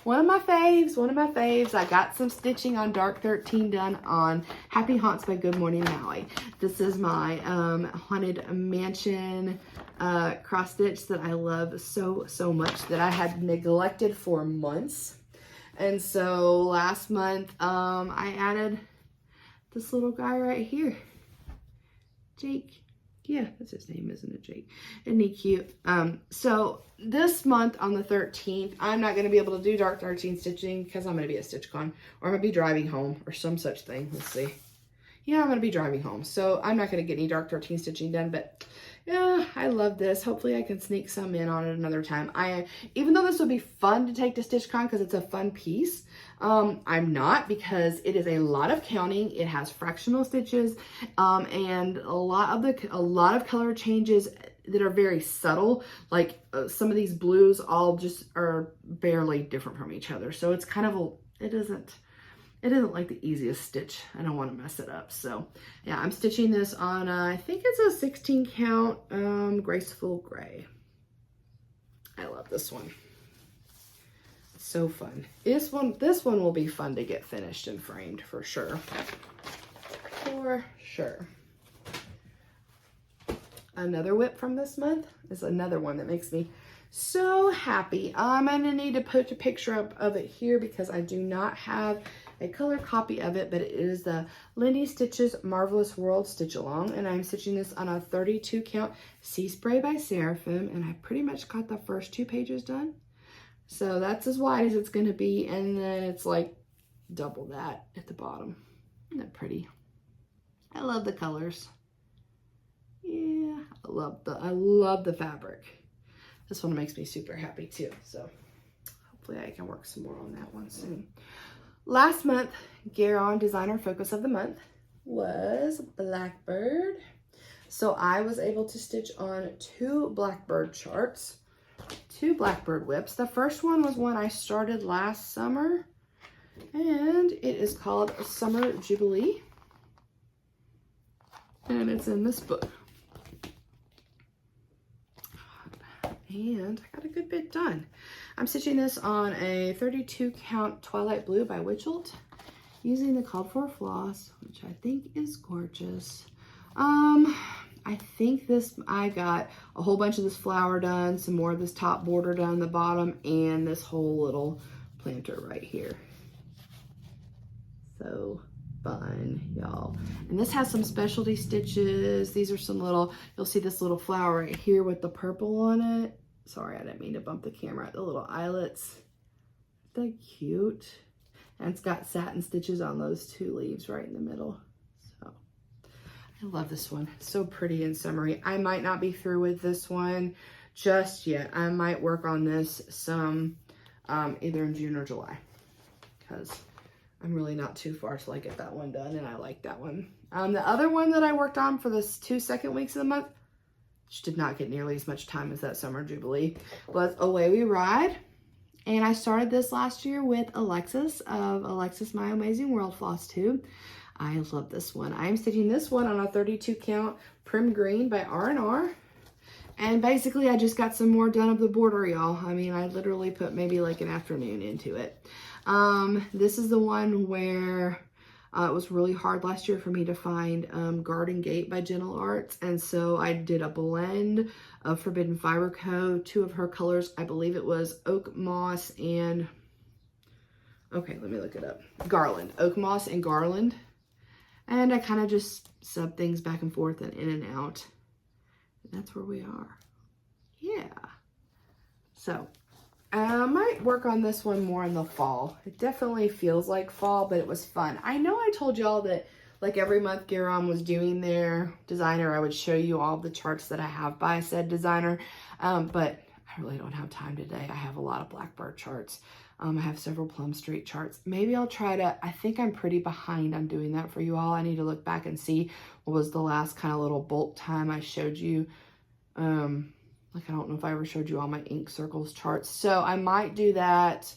Speaker 1: One of my faves. I got some stitching on Dark 13 done on Happy Haunts by Good Morning Maui. This is my Haunted Mansion cross stitch that I love so much that I had neglected for months. And so last month I added this little guy right here, Jake. Yeah, that's his name, isn't it, Jake? Isn't he cute? So this month on the 13th, I'm not going to be able to do Dark 13 stitching because I'm going to be at StitchCon, or I'm going to be driving home or some such thing. Let's see. Yeah, I'm going to be driving home. So I'm not going to get any Dark 13 stitching done, but yeah, I love this. Hopefully I can sneak some in on it another time. Even though this would be fun to take to StitchCon because it's a fun piece, I'm not, because it is a lot of counting. It has fractional stitches and a lot of color changes that are very subtle. Like some of these blues all just are barely different from each other. So it's kind of it isn't like the easiest stitch. I don't want to mess it up. So yeah, I'm stitching this on, I think it's a 16 count Graceful Gray. I love this one. It's so fun. This one will be fun to get finished and framed for sure. For sure. Another whip from this month is another one that makes me so happy. I'm going to need to put a picture up of it here because I do not have a color copy of it, but it is the LeAnn Stitches Marvelous World Stitch Along, and I'm stitching this on a 32 count Sea Spray by Seraphim, and I pretty much got the first 2 pages done. So that's as wide as it's going to be, and then it's like double that at the bottom. Isn't that pretty? I love the colors. Yeah, I love the fabric. This one makes me super happy too. So hopefully I can work some more on that one soon. Last month, Garon Designer Focus of the Month was Blackbird. So I was able to stitch on 2 Blackbird charts, 2 Blackbird whips. The first one was one I started last summer, and it is called Summer Jubilee. And it's in this book. And I got a good bit done. I'm stitching this on a 32 count Twilight Blue by Witchelt using the called for floss, which I think is gorgeous. I think I got a whole bunch of this flower done, some more of this top border down the bottom, and this whole little planter right here. So fun, y'all. And this has some specialty stitches. These are some little, you'll see this little flower right here with the purple on it. Sorry, I didn't mean to bump the camera. The little eyelets. They're cute. And it's got satin stitches on those 2 leaves right in the middle. So I love this one. It's so pretty and summery. I might not be through with this one just yet. I might work on this some either in June or July, because I'm really not too far till I get that one done, and I like that one. The other one that I worked on for this 2 second weeks of the month, which did not get nearly as much time as that Summer Jubilee, was Away We Ride. And I started this last year with Alexis of Alexis My Amazing World FlossTube. I love this one. I am stitching this one on a 32 count Prim Green by R&R. And basically I just got some more done of the border, y'all. I mean, I literally put maybe like an afternoon into it. This is the one where it was really hard last year for me to find Garden Gate by Gentle Arts. And so I did a blend of Forbidden Fiber Co. 2 of her colors. I believe it was Oak Moss and, okay, let me look it up. Garland, Oak Moss and Garland. And I kind of just sub things back and forth and in and out. And that's where we are. Yeah. So I might work on this one more in the fall. It definitely feels like fall, but it was fun. I know I told y'all that like every month Garon was doing their designer, I would show you all the charts that I have by said designer. But I really don't have time today. I have a lot of Blackbird charts. I have several Plum Street charts. Maybe I'll try to, I think I'm pretty behind on doing that for you all. I need to look back and see what was the last kind of little bulk time I showed you. Like, I don't know if I ever showed you all my ink circles charts. So I might do that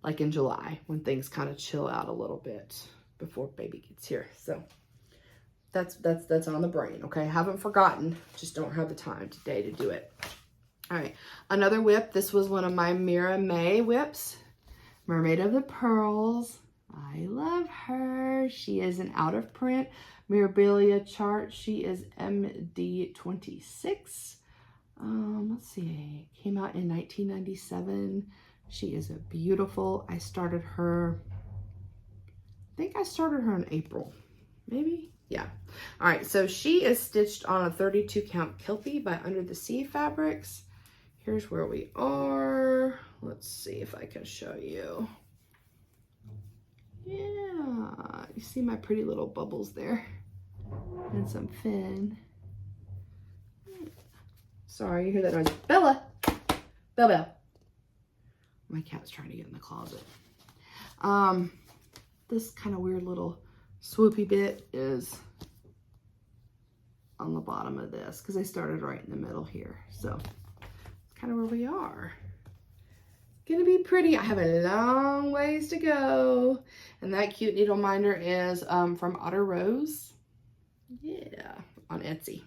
Speaker 1: like in July when things kind of chill out a little bit before baby gets here. So that's on the brain, okay? Haven't forgotten, just don't have the time today to do it. All right, another whip. This was one of my Mira May whips. Mermaid of the Pearls. I love her. She is an out of print Mirabilia chart. She is MD26. Let's see, came out in 1997. She is a beautiful, I started her, I think I started her in April, maybe? Yeah. All right, so she is stitched on a 32 count Kelpie by Under the Sea Fabrics. Here's where we are. Let's see if I can show you. Yeah, you see my pretty little bubbles there and some fin. Sorry, you hear that noise. Bella! Bell, Bell. My cat's trying to get in the closet. This kind of weird little swoopy bit is on the bottom of this because I started right in the middle here. So it's kind of where we are. It's gonna be pretty. I have a long ways to go. And that cute needle minder is from Otter Rose. Yeah, on Etsy.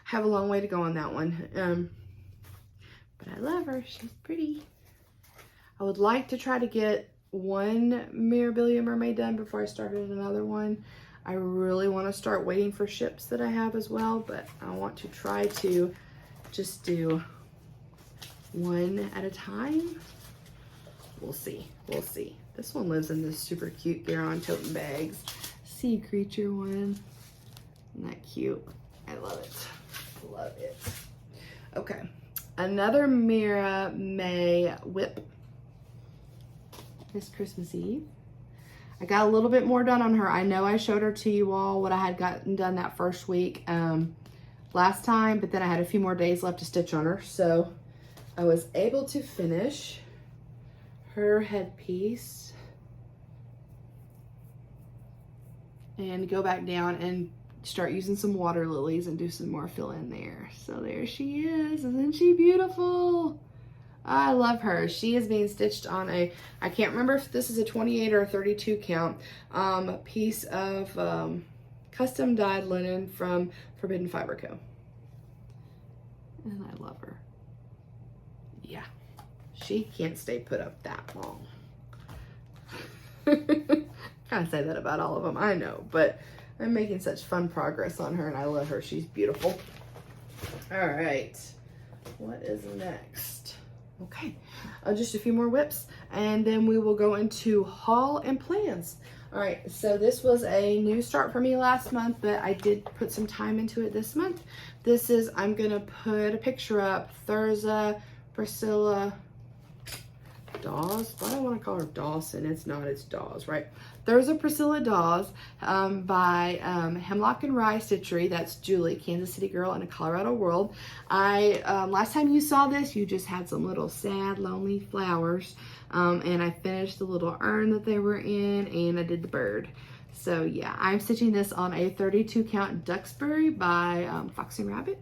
Speaker 1: Have a long way to go on that one. But I love her. She's pretty. I would like to try to get one Mirabilia mermaid done before I started another one. I really want to start waiting for ships that I have as well, but I want to try to just do one at a time. We'll see. We'll see. This one lives in this super cute Garon toting bags. Sea creature one. Isn't that cute? I love it. Love it. Okay, another Mira May whip. This Christmas Eve. I got a little bit more done on her. I know I showed her to you all what I had gotten done that first week last time, but then I had a few more days left to stitch on her. So I was able to finish her headpiece and go back down and start using some water lilies and do some more fill in there. So there she is. Isn't she beautiful? I love her. She is being stitched on a, I can't remember if this is a 28 or a 32 count, piece of custom dyed linen from Forbidden Fiber Co. And I love her. Yeah, she can't stay put up that long. Kind of say that about all of them, I know, but I'm making such fun progress on her and I love her. She's beautiful. All right, what is next? Okay, just a few more whips and then we will go into haul and plans. All right, so this was a new start for me last month, but I did put some time into it this month. This is, I'm gonna put a picture up, Thurza, Priscilla, Dawes. Why do I want to call her Dawson? It's not, it's Dawes, right? There's a Priscilla Dawes by Hemlock Rye Stitchery. That's Julie, Kansas City girl in a Colorado world. Last time you saw this, you just had some little sad, lonely flowers. And I finished the little urn that they were in and I did the bird. So yeah, I'm stitching this on a 32 count Duxbury by Fox and Rabbit.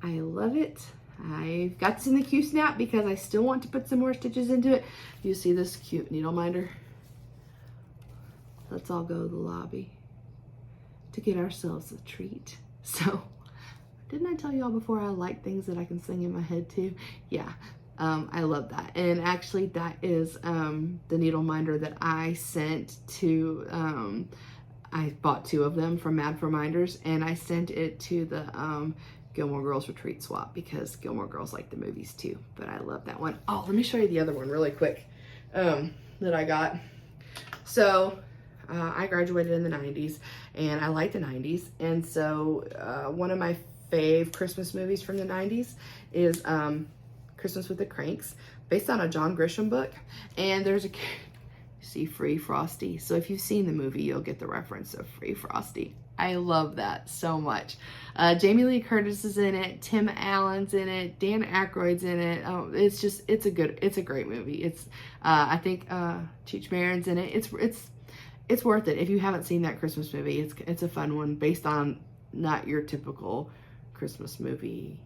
Speaker 1: I love it. I've got this in the Q-snap because I still want to put some more stitches into it. You see this cute needle minder? Let's all go to the lobby to get ourselves a treat. So, didn't I tell y'all before I like things that I can sing in my head too? Yeah, I love that. And actually that is the needle minder that I sent to, I bought 2 of them from Mad for Minders, and I sent it to the Gilmore Girls Retreat Swap because Gilmore Girls like the movies too, but I love that one. Oh, let me show you the other one really quick that I got. So I graduated in the 90s and I like the 90s, and so one of my fave Christmas movies from the 90s is Christmas with the Cranks, based on a John Grisham book, and there's a see Free Frosty. So if you've seen the movie, you'll get the reference of Free Frosty. I love that so much. Jamie Lee Curtis is in it. Tim Allen's in it. Dan Aykroyd's in it. Oh, it's a great movie. It's, I think Cheech Marin's in it. It's worth it if you haven't seen that Christmas movie. It's a fun one based on not your typical Christmas movie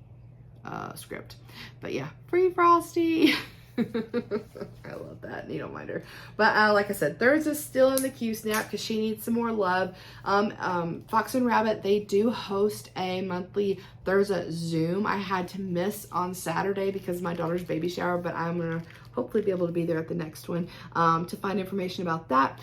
Speaker 1: script. But yeah, Free Frosty. I love that needle minder. But like I said, Thirds is still in the Q-snap because she needs some more love. Fox and Rabbit, they do host a monthly Thursday Zoom. I had to miss on Saturday because of my daughter's baby shower, but I'm gonna hopefully be able to be there at the next one to find information about that.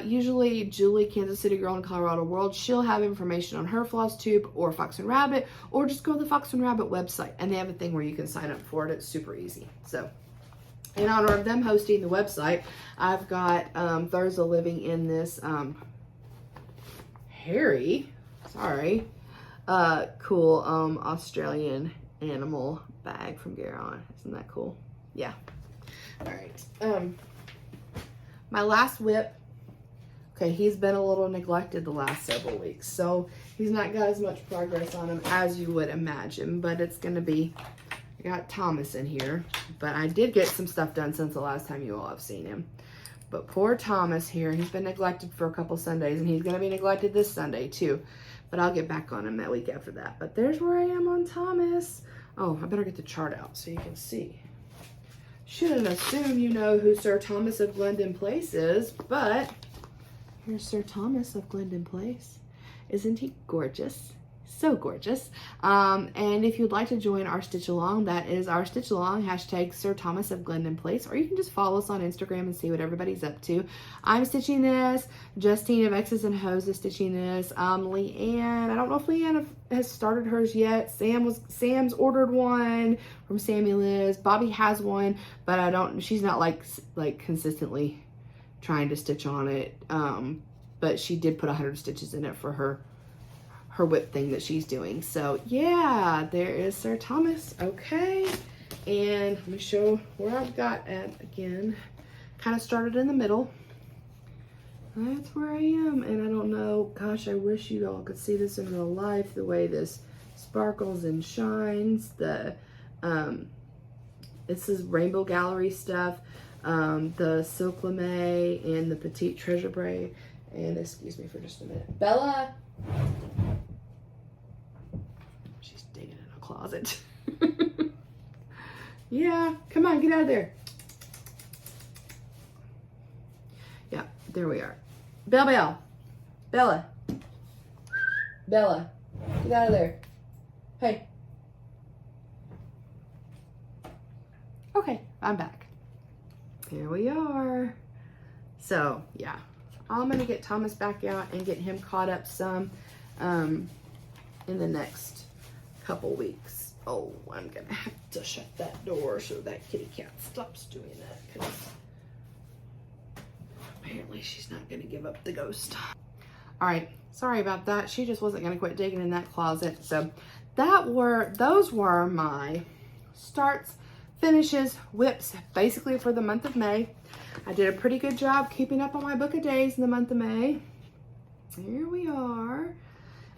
Speaker 1: Usually Julie, Kansas City Girl in Colorado World, she'll have information on her FlossTube or Fox and Rabbit, or just go to the Fox and Rabbit website and they have a thing where you can sign up for it. It's super easy. So in honor of them hosting the website, I've got Thursday living in this cool Australian animal bag from Garon. Isn't that cool? Yeah. All right. My last whip, okay, he's been a little neglected the last several weeks, so he's not got as much progress on him as you would imagine, but it's gonna be, I got Thomas in here, but I did get some stuff done since the last time you all have seen him. But poor Thomas here, he's been neglected for a couple Sundays, and he's gonna be neglected this Sunday too, but I'll get back on him that week after that. But there's where I am on Thomas. Oh, I better get the chart out so you can see. Shouldn't assume you know who Sir Thomas of Glendon Place is, but here's Sir Thomas of Glendon Place. Isn't he gorgeous? So gorgeous. And if you'd like to join our Stitch Along, that is our Stitch Along, hashtag Sir Thomas of Glendon Place, or you can just follow us on Instagram and see what everybody's up to. I'm stitching this. Justine of X's and Hoes is stitching this. LeAnn, I don't know if LeAnn has started hers yet. Sam's ordered one from Sammie Liz. Bobby has one, but she's not like consistently trying to stitch on it. But she did put 100 stitches in it for her whip thing that she's doing. So yeah, there is Sir Thomas. Okay, and let me show where I've got at again. Kind of started in the middle. That's where I am, and I don't know, gosh, I wish you all could see this in real life, the way this sparkles and shines. This is Rainbow Gallery stuff, the Silk Lame and the Petite Treasure Braid. And excuse me for just a minute, Bella. She's digging in a closet. Yeah, come on, get out of there. Yeah, there we are. Bella, get out of there. Hey. Okay, I'm back. Here we are. So yeah, I'm gonna get Thomas back out and get him caught up some in the next couple weeks. Oh, I'm gonna have to shut that door so that kitty cat stops doing that, because apparently she's not gonna give up the ghost. All right, sorry about that. She just wasn't gonna quit digging in that closet. So those were my starts, finishes, whips, basically for the month of May. I did a pretty good job keeping up on my book of days in the month of May. Here we are.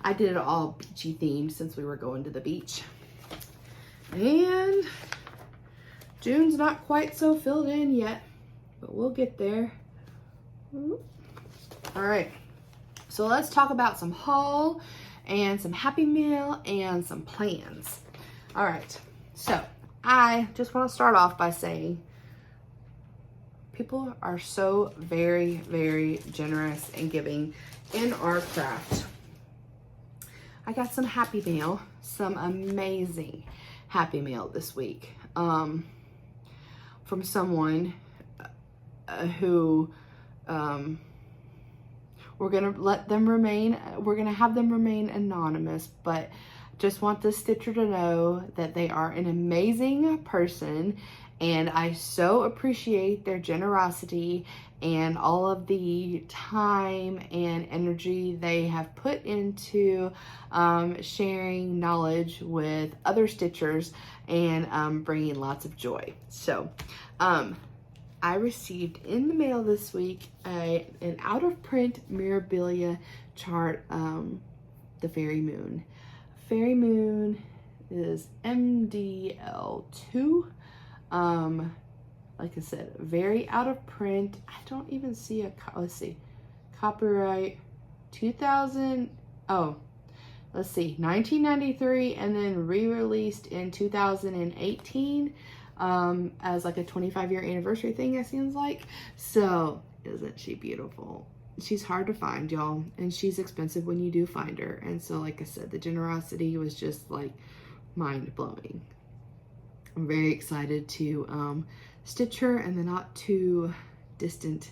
Speaker 1: I did it all beachy themed since we were going to the beach. And June's not quite so filled in yet, but we'll get there. All right, so let's talk about some haul and some Happy Meal and some plans. All right, So I just want to start off by saying people are so very, very generous and giving in our craft. I got some happy mail, some amazing happy mail this week from someone who we're gonna let them remain, we're gonna have them remain anonymous, but just want the stitcher to know that they are an amazing person, and I so appreciate their generosity and all of the time and energy they have put into sharing knowledge with other stitchers and bringing lots of joy. So I received in the mail this week an out-of-print Mirabilia chart, the Fairy Moon. Fairy Moon is MDL2. Like I said, very out of print. I don't even see a, let's see, copyright 2000, oh, let's see, 1993, and then re-released in 2018 as like a 25-year anniversary thing, it seems like. So, isn't she beautiful? She's hard to find, y'all, and she's expensive when you do find her. And so, like I said, the generosity was just like mind-blowing. I'm very excited to stitch her in the not too distant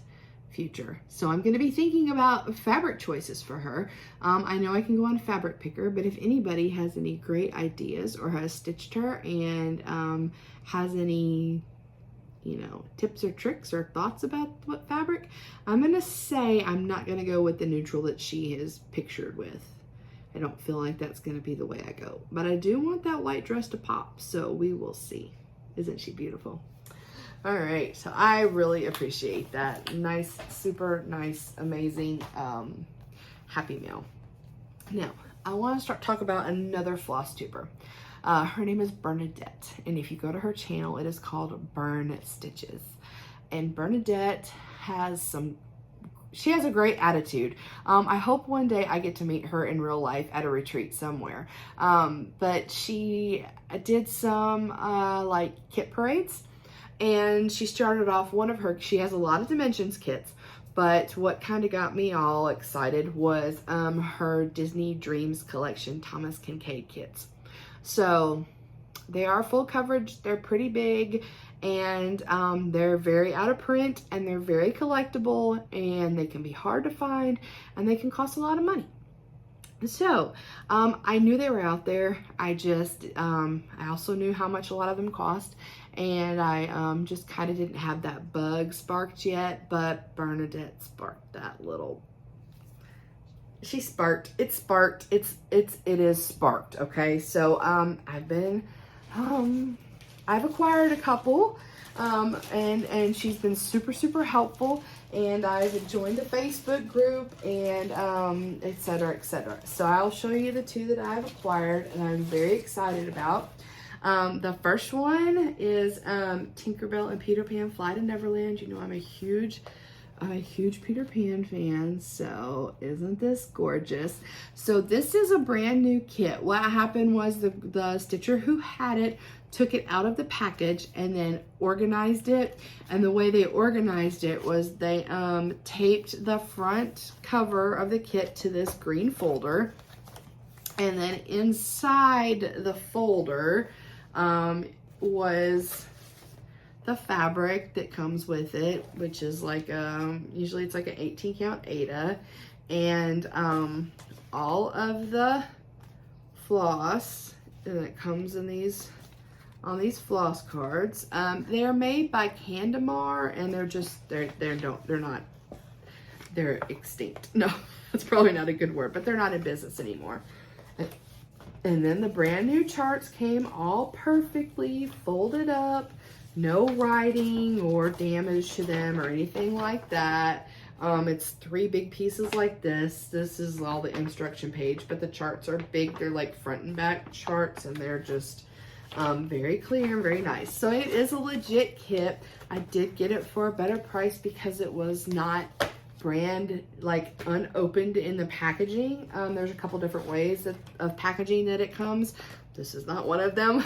Speaker 1: future. So I'm going to be thinking about fabric choices for her. I know I can go on Fabric Picker, but if anybody has any great ideas or has stitched her and has any, you know, tips or tricks or thoughts about what fabric, I'm going to say I'm not going to go with the neutral that she is pictured with. I don't feel like that's going to be the way I go, but I do want that white dress to pop, so we will see. Isn't she beautiful? All right, so I really appreciate that. Nice, super nice, amazing happy mail. Now, I want to start talking about another FlossTuber. Her name is Bernadette, and if you go to her channel, it is called Bern Stitches. And Bernadette has she has a great attitude. I hope one day I get to meet her in real life at a retreat somewhere. But she did some like kit parades, and she started off she has a lot of dimensions kits, but what kind of got me all excited was her Disney Dreams collection Thomas Kincaid kits. So they are full coverage, they're pretty big, and they're very out of print, and they're very collectible, and they can be hard to find, and they can cost a lot of money. So I knew they were out there. I also knew how much a lot of them cost, and I just kind of didn't have that bug sparked yet, but Bernadette sparked that little, it is sparked. Okay, so I've acquired a couple, and she's been super helpful, and I've joined the Facebook group, and etc. etc. So I'll show you the two that I've acquired and I'm very excited about. The first one is Tinkerbell and Peter Pan Fly to Neverland. You know I'm a huge Peter Pan fan, so isn't this gorgeous? So this is a brand new kit. What happened was the stitcher who had it took it out of the package and then organized it, and the way they organized it was they taped the front cover of the kit to this green folder, and then inside the folder was the fabric that comes with it, which is like usually it's like an 18 count Aida, and all of the floss, and it comes in these on these floss cards. They are made by Candamar, and they're extinct. No, that's probably not a good word, but they're not in business anymore. And then the brand new charts came all perfectly folded up, no writing or damage to them or anything like that. It's 3 big pieces like this. This is all the instruction page, but the charts are big. They're like front and back charts, and they're just very clear and very nice. So it is a legit kit. I did get it for a better price because it was not brand like unopened in the packaging. There's a couple different ways of packaging that it comes. This is not one of them,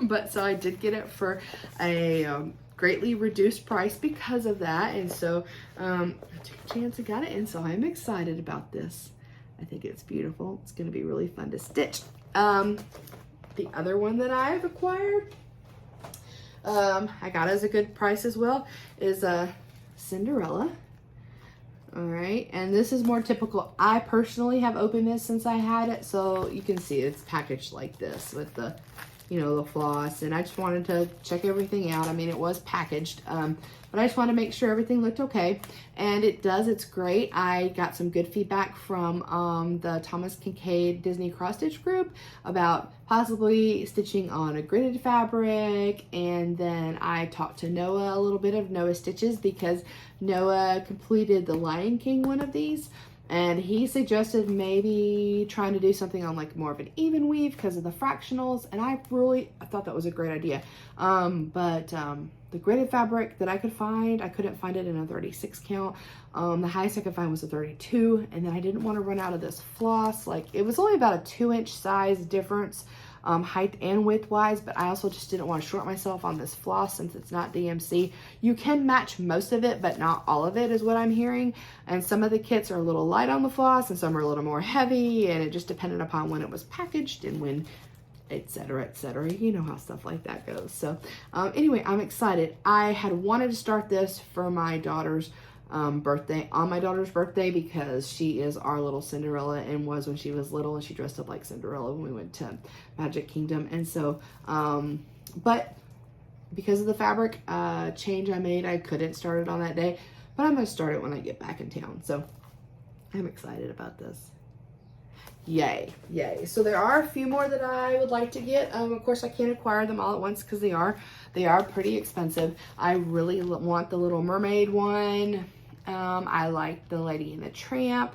Speaker 1: but so I did get it for a greatly reduced price because of that. And so I took a chance and got it, and so I'm excited about this. I think it's beautiful. It's going to be really fun to stitch. The other one that I've acquired, I got as a good price as well, is a Cinderella. All right, and this is more typical. I personally have opened this since I had it, so you can see it's packaged like this with the, you know, the floss, and I just wanted to check everything out. I mean, it was packaged, but I just wanted to make sure everything looked okay, and it does. It's great. I got some good feedback from the Thomas Kincaid Disney Cross Stitch group about possibly stitching on a gridded fabric, and then I talked to Noah a little bit of Noah Stitches because Noah completed the Lion King one of these, and he suggested maybe trying to do something on like more of an even weave because of the fractionals, and I thought that was a great idea. The gridded fabric that I could find, I couldn't find it in a 36 count. The highest I could find was a 32, and then I didn't want to run out of this floss. Like, it was only about a 2-inch size difference, height and width wise, but I also just didn't want to short myself on this floss since it's not DMC. You can match most of it, but not all of it is what I'm hearing. And some of the kits are a little light on the floss and some are a little more heavy, and it just depended upon when it was packaged and when, etc., etc. You know how stuff like that goes. So anyway, I'm excited. I had wanted to start this for my daughter's birthday, on my daughter's birthday, because she is our little Cinderella and was when she was little, and she dressed up like Cinderella when we went to Magic Kingdom. And so but because of the fabric change I made, I couldn't start it on that day, but I'm gonna start it when I get back in town. So I'm excited about this. Yay, yay. So there are a few more that I would like to get. Of course, I can't acquire them all at once because they are pretty expensive. I really want the Little Mermaid one. I like the Lady and the Tramp.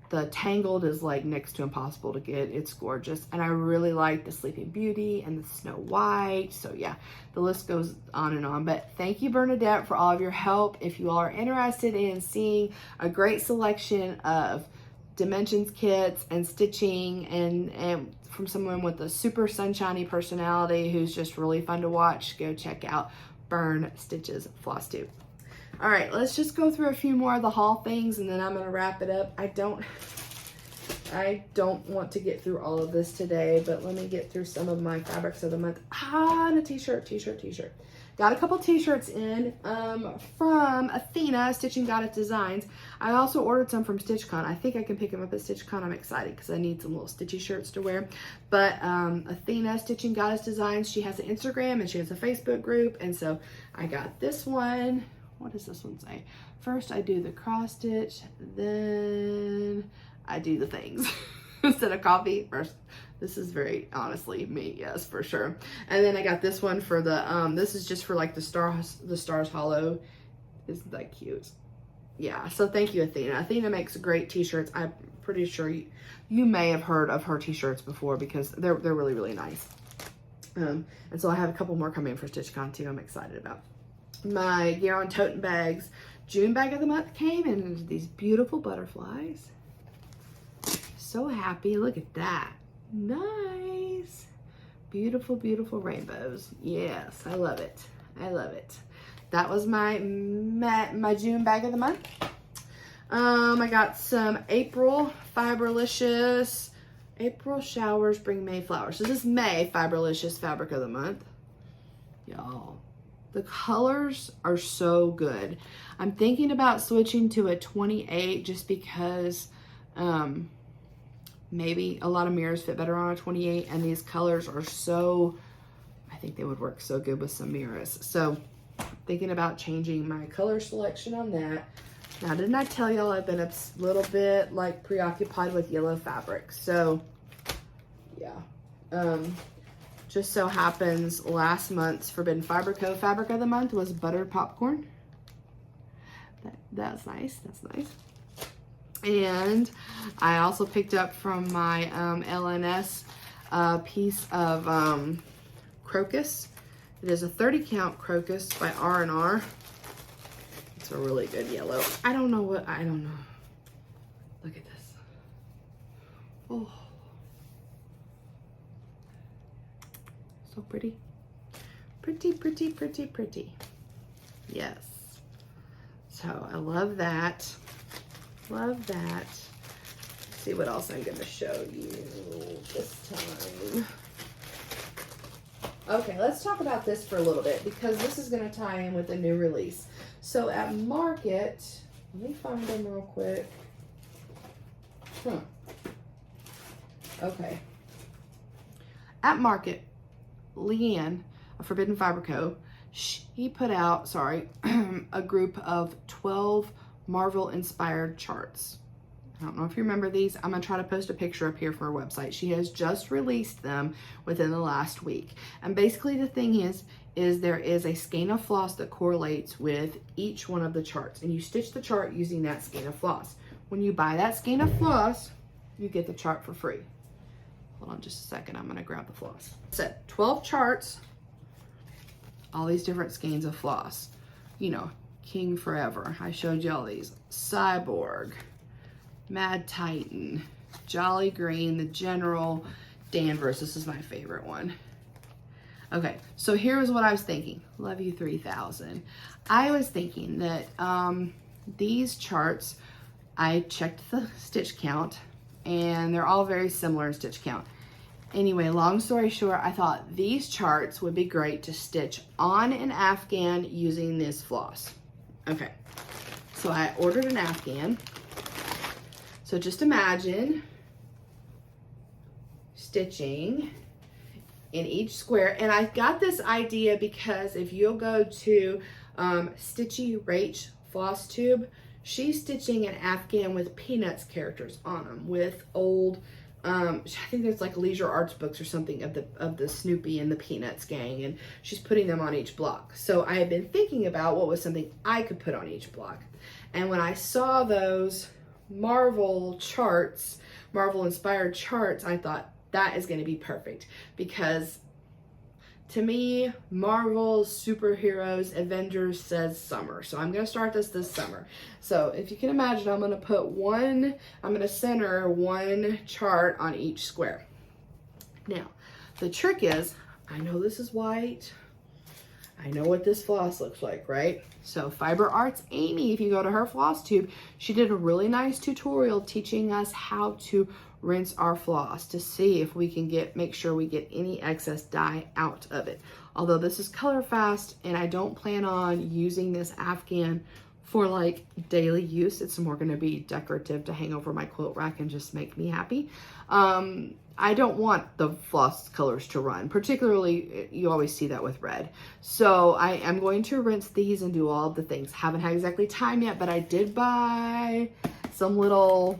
Speaker 1: The Tangled is like next to impossible to get. It's gorgeous. And I really like the Sleeping Beauty and the Snow White. So yeah, the list goes on and on. But thank you, Bernadette, for all of your help. If you all are interested in seeing a great selection of dimensions kits and stitching and from someone with a super sunshiny personality who's just really fun to watch, go check out Bern Stitches FlossTube. All right, let's just go through a few more of the haul things and then I'm gonna wrap it up. I don't want to get through all of this today, but let me get through some of my fabrics of the month. And a t-shirt. Got a couple t-shirts in from Athena, Stitching Goddess Designs. I also ordered some from StitchCon. I think I can pick them up at StitchCon. I'm excited because I need some little stitchy shirts to wear. But Athena, Stitching Goddess Designs, she has an Instagram and she has a Facebook group. And so I got this one. What does this one say? First I do the cross stitch, then I do the things. Instead of coffee first. This is very honestly me, yes, for sure. And then I got this one for the this is just for like the Stars Hollow. Isn't that cute? Yeah, so thank you, Athena. Athena makes great t-shirts. I'm pretty sure you may have heard of her t-shirts before because they're really, really nice. And so I have a couple more coming for StitchCon too. I'm excited about. My Garon Toten Bags June bag of the month came in these beautiful butterflies. So happy, look at that. Nice. Beautiful, beautiful rainbows. Yes, I love it. I love it. That was my June bag of the month. I got some April Fiberlicious. April showers bring May flowers. So this is May Fiberlicious fabric of the month. Y'all, the colors are so good. I'm thinking about switching to a 28 just because maybe a lot of mirrors fit better on a 28, and these colors are so, I think they would work so good with some mirrors. So thinking about changing my color selection on that. Now, didn't I tell y'all I've been a little bit like preoccupied with yellow fabric? So yeah, just so happens last month's Forbidden Fiber Co. fabric of the month was buttered popcorn. That's nice, that's nice. And I also picked up from my LNS piece of Crocus. It is a 30 count Crocus by R&R. It's a really good yellow. I don't know. Look at this. Oh. So pretty. Pretty, pretty, pretty, pretty. Yes. So I love that. Love that. Let's see what else I'm going to show you this time. Okay, let's talk about this for a little bit because this is going to tie in with the new release. So at Market, let me find them real quick. Okay. At Market, LeAnn, a Forbidden Fiber Co., he put out, a group of 12 Marvel-inspired charts. I don't know if you remember these. I'm going to try to post a picture up here for her website. She has just released them within the last week. And basically the thing is there is a skein of floss that correlates with each one of the charts. And you stitch the chart using that skein of floss. When you buy that skein of floss, you get the chart for free. Hold on just a second. I'm going to grab the floss. So 12 charts, all these different skeins of floss. You know, King Forever. I showed you all these. Cyborg. Mad Titan, Jolly Green, the General, Danvers. This is my favorite one. Okay, so here's what I was thinking. Love you 3000. I was thinking that these charts, I checked the stitch count, and they're all very similar in stitch count. Anyway, long story short, I thought these charts would be great to stitch on an Afghan using this floss. Okay, so I ordered an Afghan. So just imagine stitching in each square. And I got this idea because if you'll go to Stitchy Rach FlossTube, she's stitching an Afghan with Peanuts characters on them with old, I think there's like Leisure Arts books or something of the Snoopy and the Peanuts gang, and she's putting them on each block. So I had been thinking about what was something I could put on each block. And when I saw those Marvel charts, Marvel inspired charts, I thought that is going to be perfect because to me, Marvel, superheroes, Avengers says summer. So I'm going to start this summer. So if you can imagine, I'm going to center one chart on each square. Now, the trick is, I know this is white. I know what this floss looks like, right? So Fiber Arts Amy, if you go to her FlossTube, she did a really nice tutorial teaching us how to rinse our floss to see if we can make sure we get any excess dye out of it. Although this is color fast and I don't plan on using this Afghan for like daily use, it's more going to be decorative to hang over my quilt rack and just make me happy. I don't want the floss colors to run, particularly you always see that with red. So I am going to rinse these and do all of the things. Haven't had exactly time yet, but I did buy some little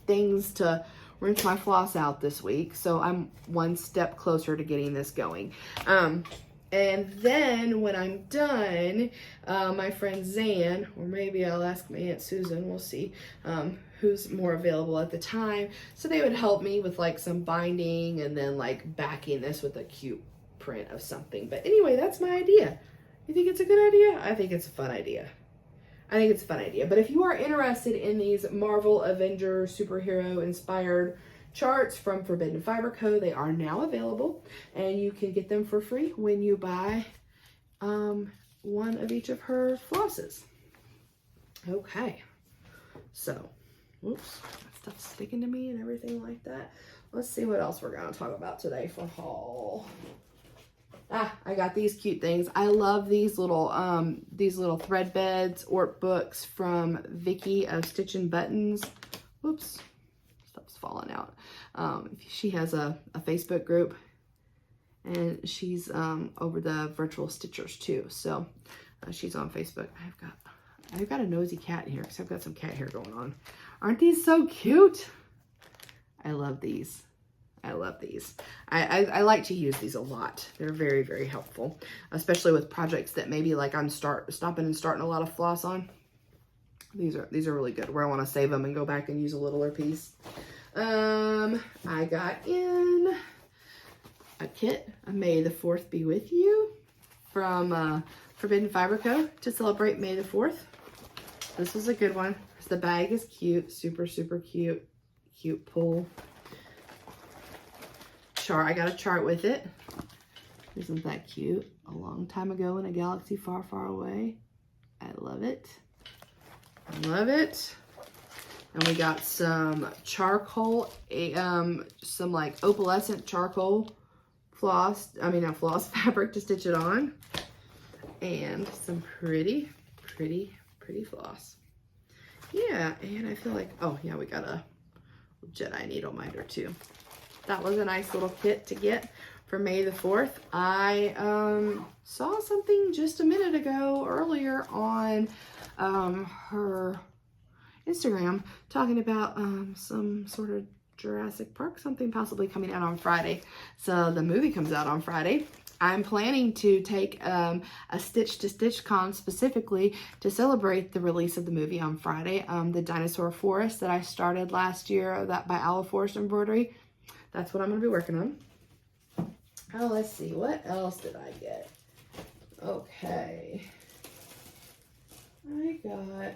Speaker 1: things to rinse my floss out this week. So I'm one step closer to getting this going. And then when I'm done, my friend Zan, or maybe I'll ask my Aunt Susan, we'll see who's more available at the time. So they would help me with like some binding and then like backing this with a cute print of something. But anyway, that's my idea. You think it's a good idea? I think it's a fun idea. But if you are interested in these Marvel, Avengers, superhero inspired charts from Forbidden Fiber Co., they are now available and you can get them for free when you buy one of each of her flosses. Okay, so oops, that stuff's sticking to me and everything like that. Let's see what else we're going to talk about today for haul. I got these cute things. I love these little thread beds or books from Vicky of StitchnButtons. Whoops, stuff's falling out. She has a Facebook group and she's over the virtual stitchers too. So she's on Facebook. I've got a nosy cat here because I've got some cat hair going on. Aren't these so cute? I love these. I love these. I like to use these a lot. They're very, very helpful, especially with projects that maybe like I'm stopping and starting a lot of floss on. These are really good where I want to save them and go back and use a littler piece. I got in a kit, May the 4th be with you, from Forbidden Fiber Co. to celebrate May the 4th. This was a good one. The bag is cute, super, super cute. Cute pull. Chart, I got a chart with it. Isn't that cute? A long time ago in a galaxy far, far away. I love it. I love it. And we got some charcoal, some like opalescent charcoal floss, not floss, fabric to stitch it on. And some pretty floss. Yeah, and I feel like, oh yeah, we got a Jedi needle minder too. That was a nice little kit to get for May the 4th. I saw something just a minute ago earlier on her Instagram talking about some sort of Jurassic Park something possibly coming out on Friday. So the movie comes out on Friday. I'm planning to take a Stitch to StitchCon specifically to celebrate the release of the movie on Friday. The Dinosaur Forest that I started last year, that by Owl Forest Embroidery. That's what I'm going to be working on. Oh, let's see. What else did I get? Okay. I got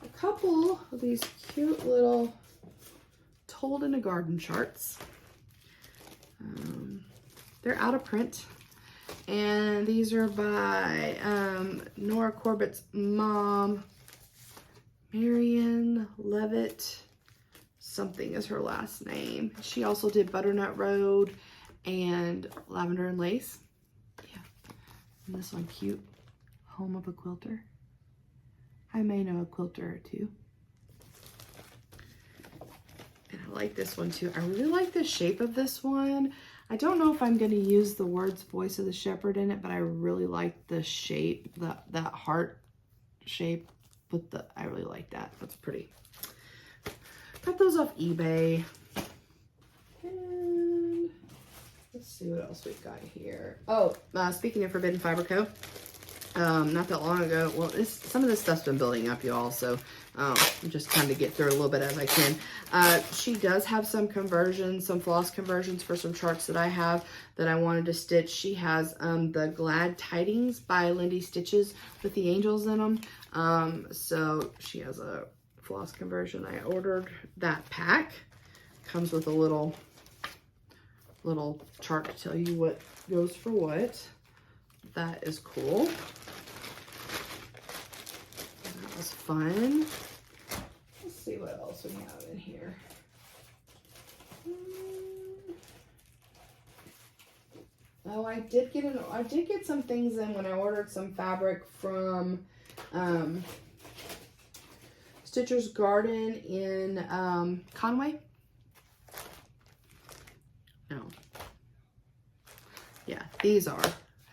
Speaker 1: a couple of these cute little Told in a Garden charts. They're out of print. And these are by Nora Corbett's mom, Marion Levitt. Something is her last name. She also did Butternut Road and Lavender and Lace. Yeah. And this one, cute. Home of a Quilter. I may know a quilter or two. And I like this one too. I really like the shape of this one. I don't know if I'm going to use the words Voice of the Shepherd in it, but I really like the shape, that heart shape. I really like that. That's pretty. Got those off eBay. And let's see what else we've got here. Oh, speaking of Forbidden Fiber Co. Not that long ago, well, some of this stuff's been building up, y'all, so I'm just trying to get through a little bit as I can. She does have some conversions, some floss conversions for some charts that I have that I wanted to stitch. She has the Glad Tidings by LeAnn Stitches with the angels in them. So she has a floss conversion. I ordered that pack. Comes with a little chart to tell you what goes for what. That is cool. That was fun. Let's see what else we have in here. Oh, I did get some things in when I ordered some fabric from Stitcher's Garden in Conway. No. Yeah, these are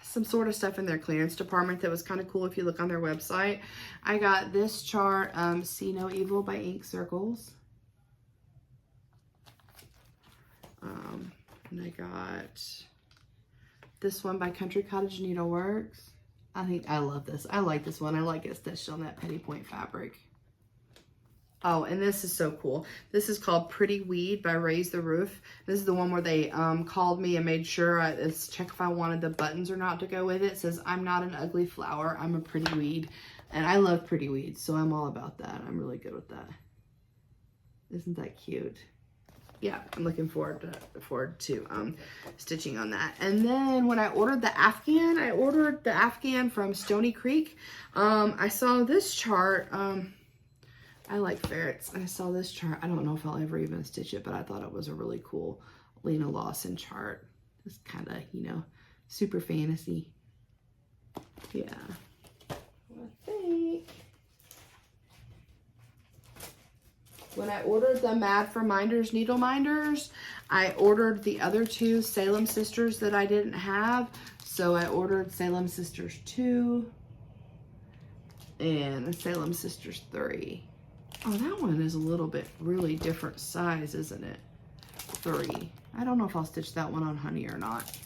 Speaker 1: some sort of stuff in their clearance department that was kind of cool if you look on their website. I got this chart, See No Evil by Ink Circles. And I got this one by Country Cottage Needleworks. I love this. I like this one. I like it stitched on that petty point fabric. Oh, and this is so cool. This is called Pretty Weed by Raise the Roof. This is the one where they called me and made sure it's check if I wanted the buttons or not to go with it. It says, I'm not an ugly flower, I'm a pretty weed. And I love pretty weeds, so I'm all about that. I'm really good with that. Isn't that cute? Yeah, I'm looking forward to stitching on that. And then when I ordered the Afghan from Stony Creek. I saw this chart. I like ferrets. I saw this chart. I don't know if I'll ever even stitch it, but I thought it was a really cool Lena Lawson chart. It's kind of, super fantasy. Yeah. I think when I ordered the Mad for Minders needle minders, I ordered the other two Salem Sisters that I didn't have. So I ordered Salem Sisters 2 and Salem Sisters 3. Oh, that one is a little bit really different size, isn't it? 3. I don't know if I'll stitch that one on honey or not.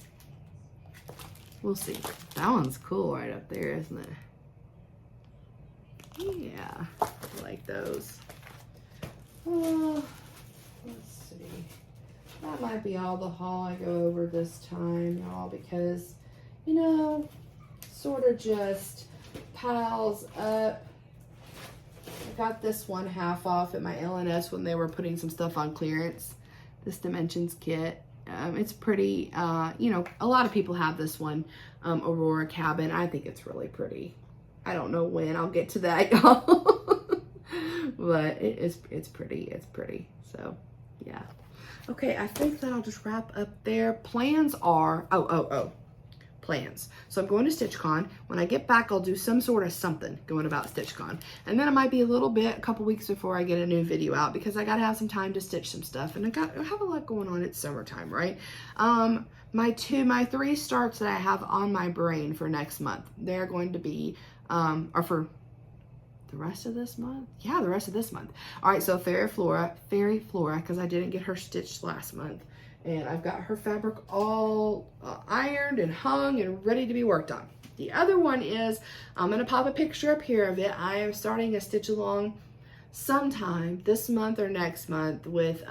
Speaker 1: We'll see. That one's cool right up there, isn't it? Yeah, I like those. Oh, let's see. That might be all the haul I go over this time, y'all, because, sort of just piles up. I got this one half off at my LNS when they were putting some stuff on clearance. This Dimensions kit. It's pretty, you know, a lot of people have this one, Aurora Cabin. I think it's really pretty. I don't know when I'll get to that, y'all. But it's pretty. It's pretty. So, yeah. Okay, I think that I'll just wrap up there. Plans are, plans. So I'm going to StitchCon. When I get back, I'll do some sort of something going about StitchCon. And then it might be a couple weeks before I get a new video out because I got to have some time to stitch some stuff. And I have a lot going on. It's summertime, right? My 3 starts that I have on my brain for next month, they're going to be, or for the rest of this month? Yeah, the rest of this month. All right, so Fairy Flora, because I didn't get her stitched last month. And I've got her fabric all ironed and hung and ready to be worked on. The other one is, I'm going to pop a picture up here of it. I am starting a stitch along sometime this month or next month with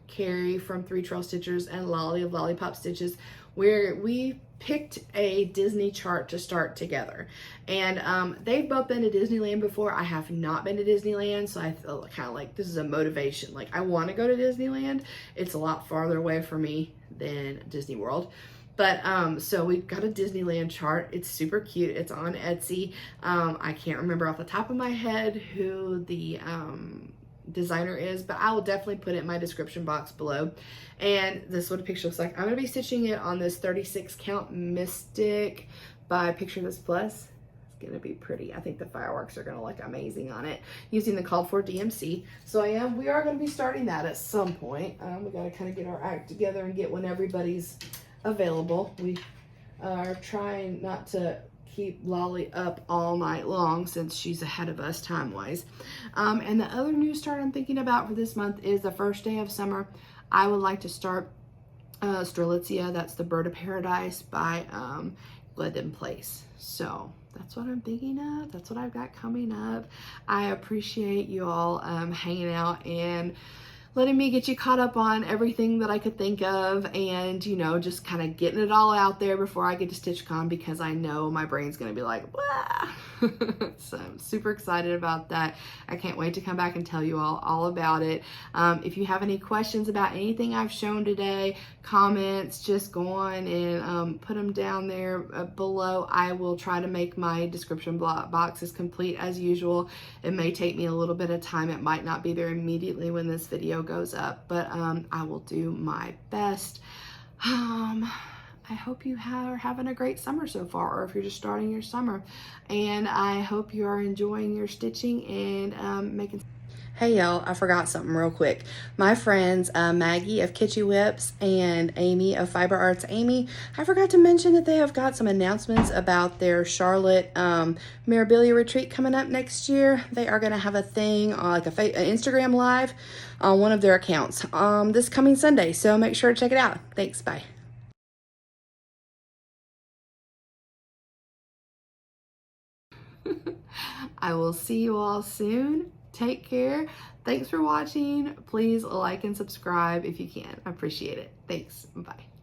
Speaker 1: Carrie from 3 Trail Stitchers and Lolly of Lollipop Stitches, where we picked a Disney chart to start together. And they've both been to Disneyland before. I have not been to Disneyland, so I feel kind of like this is a motivation. Like, I want to go to Disneyland. It's a lot farther away for me than Disney World. But so we've got a Disneyland chart. It's super cute. It's on Etsy. I can't remember off the top of my head who the designer is, but I will definitely put it in my description box below. And this is what a picture looks like. I'm going to be stitching it on this 36 count Mystic by Picture This Plus. It's going to be pretty. I think the fireworks are going to look amazing on it using the called for DMC. So we are going to be starting that at some point. We got to kind of get our act together and get when everybody's available. We are trying not to keep Lolly up all night long since she's ahead of us time-wise. And the other new start I'm thinking about for this month is the first day of summer. I would like to start Strelitzia. That's the Bird of Paradise by Glidden Place. So that's what I'm thinking of. That's what I've got coming up. I appreciate you all hanging out and letting me get you caught up on everything that I could think of, and, you know, just kind of getting it all out there before I get to StitchCon, because I know my brain's going to be like, wah! So I'm super excited about that. I can't wait to come back and tell you all about it. If you have any questions about anything I've shown today, comments, just go on and put them down there below. I will try to make my description box as complete as usual. It may take me a little bit of time. It might not be there immediately when this video goes up, but I will do my best. I hope you are having a great summer so far, or if you're just starting your summer, and I hope you are enjoying your stitching and making. Hey y'all, I forgot something real quick. My friends Maggie of Kitschy WIPS and Amy of Fiber Arts Amy, I forgot to mention that they have got some announcements about their Charlotte Mirabilia retreat coming up next year. They are going to have a thing on like an Instagram live on one of their accounts this coming Sunday, so make sure to check it out. Thanks, bye. I will see you all soon. Take care. Thanks for watching. Please like and subscribe if you can. I appreciate it. Thanks. Bye.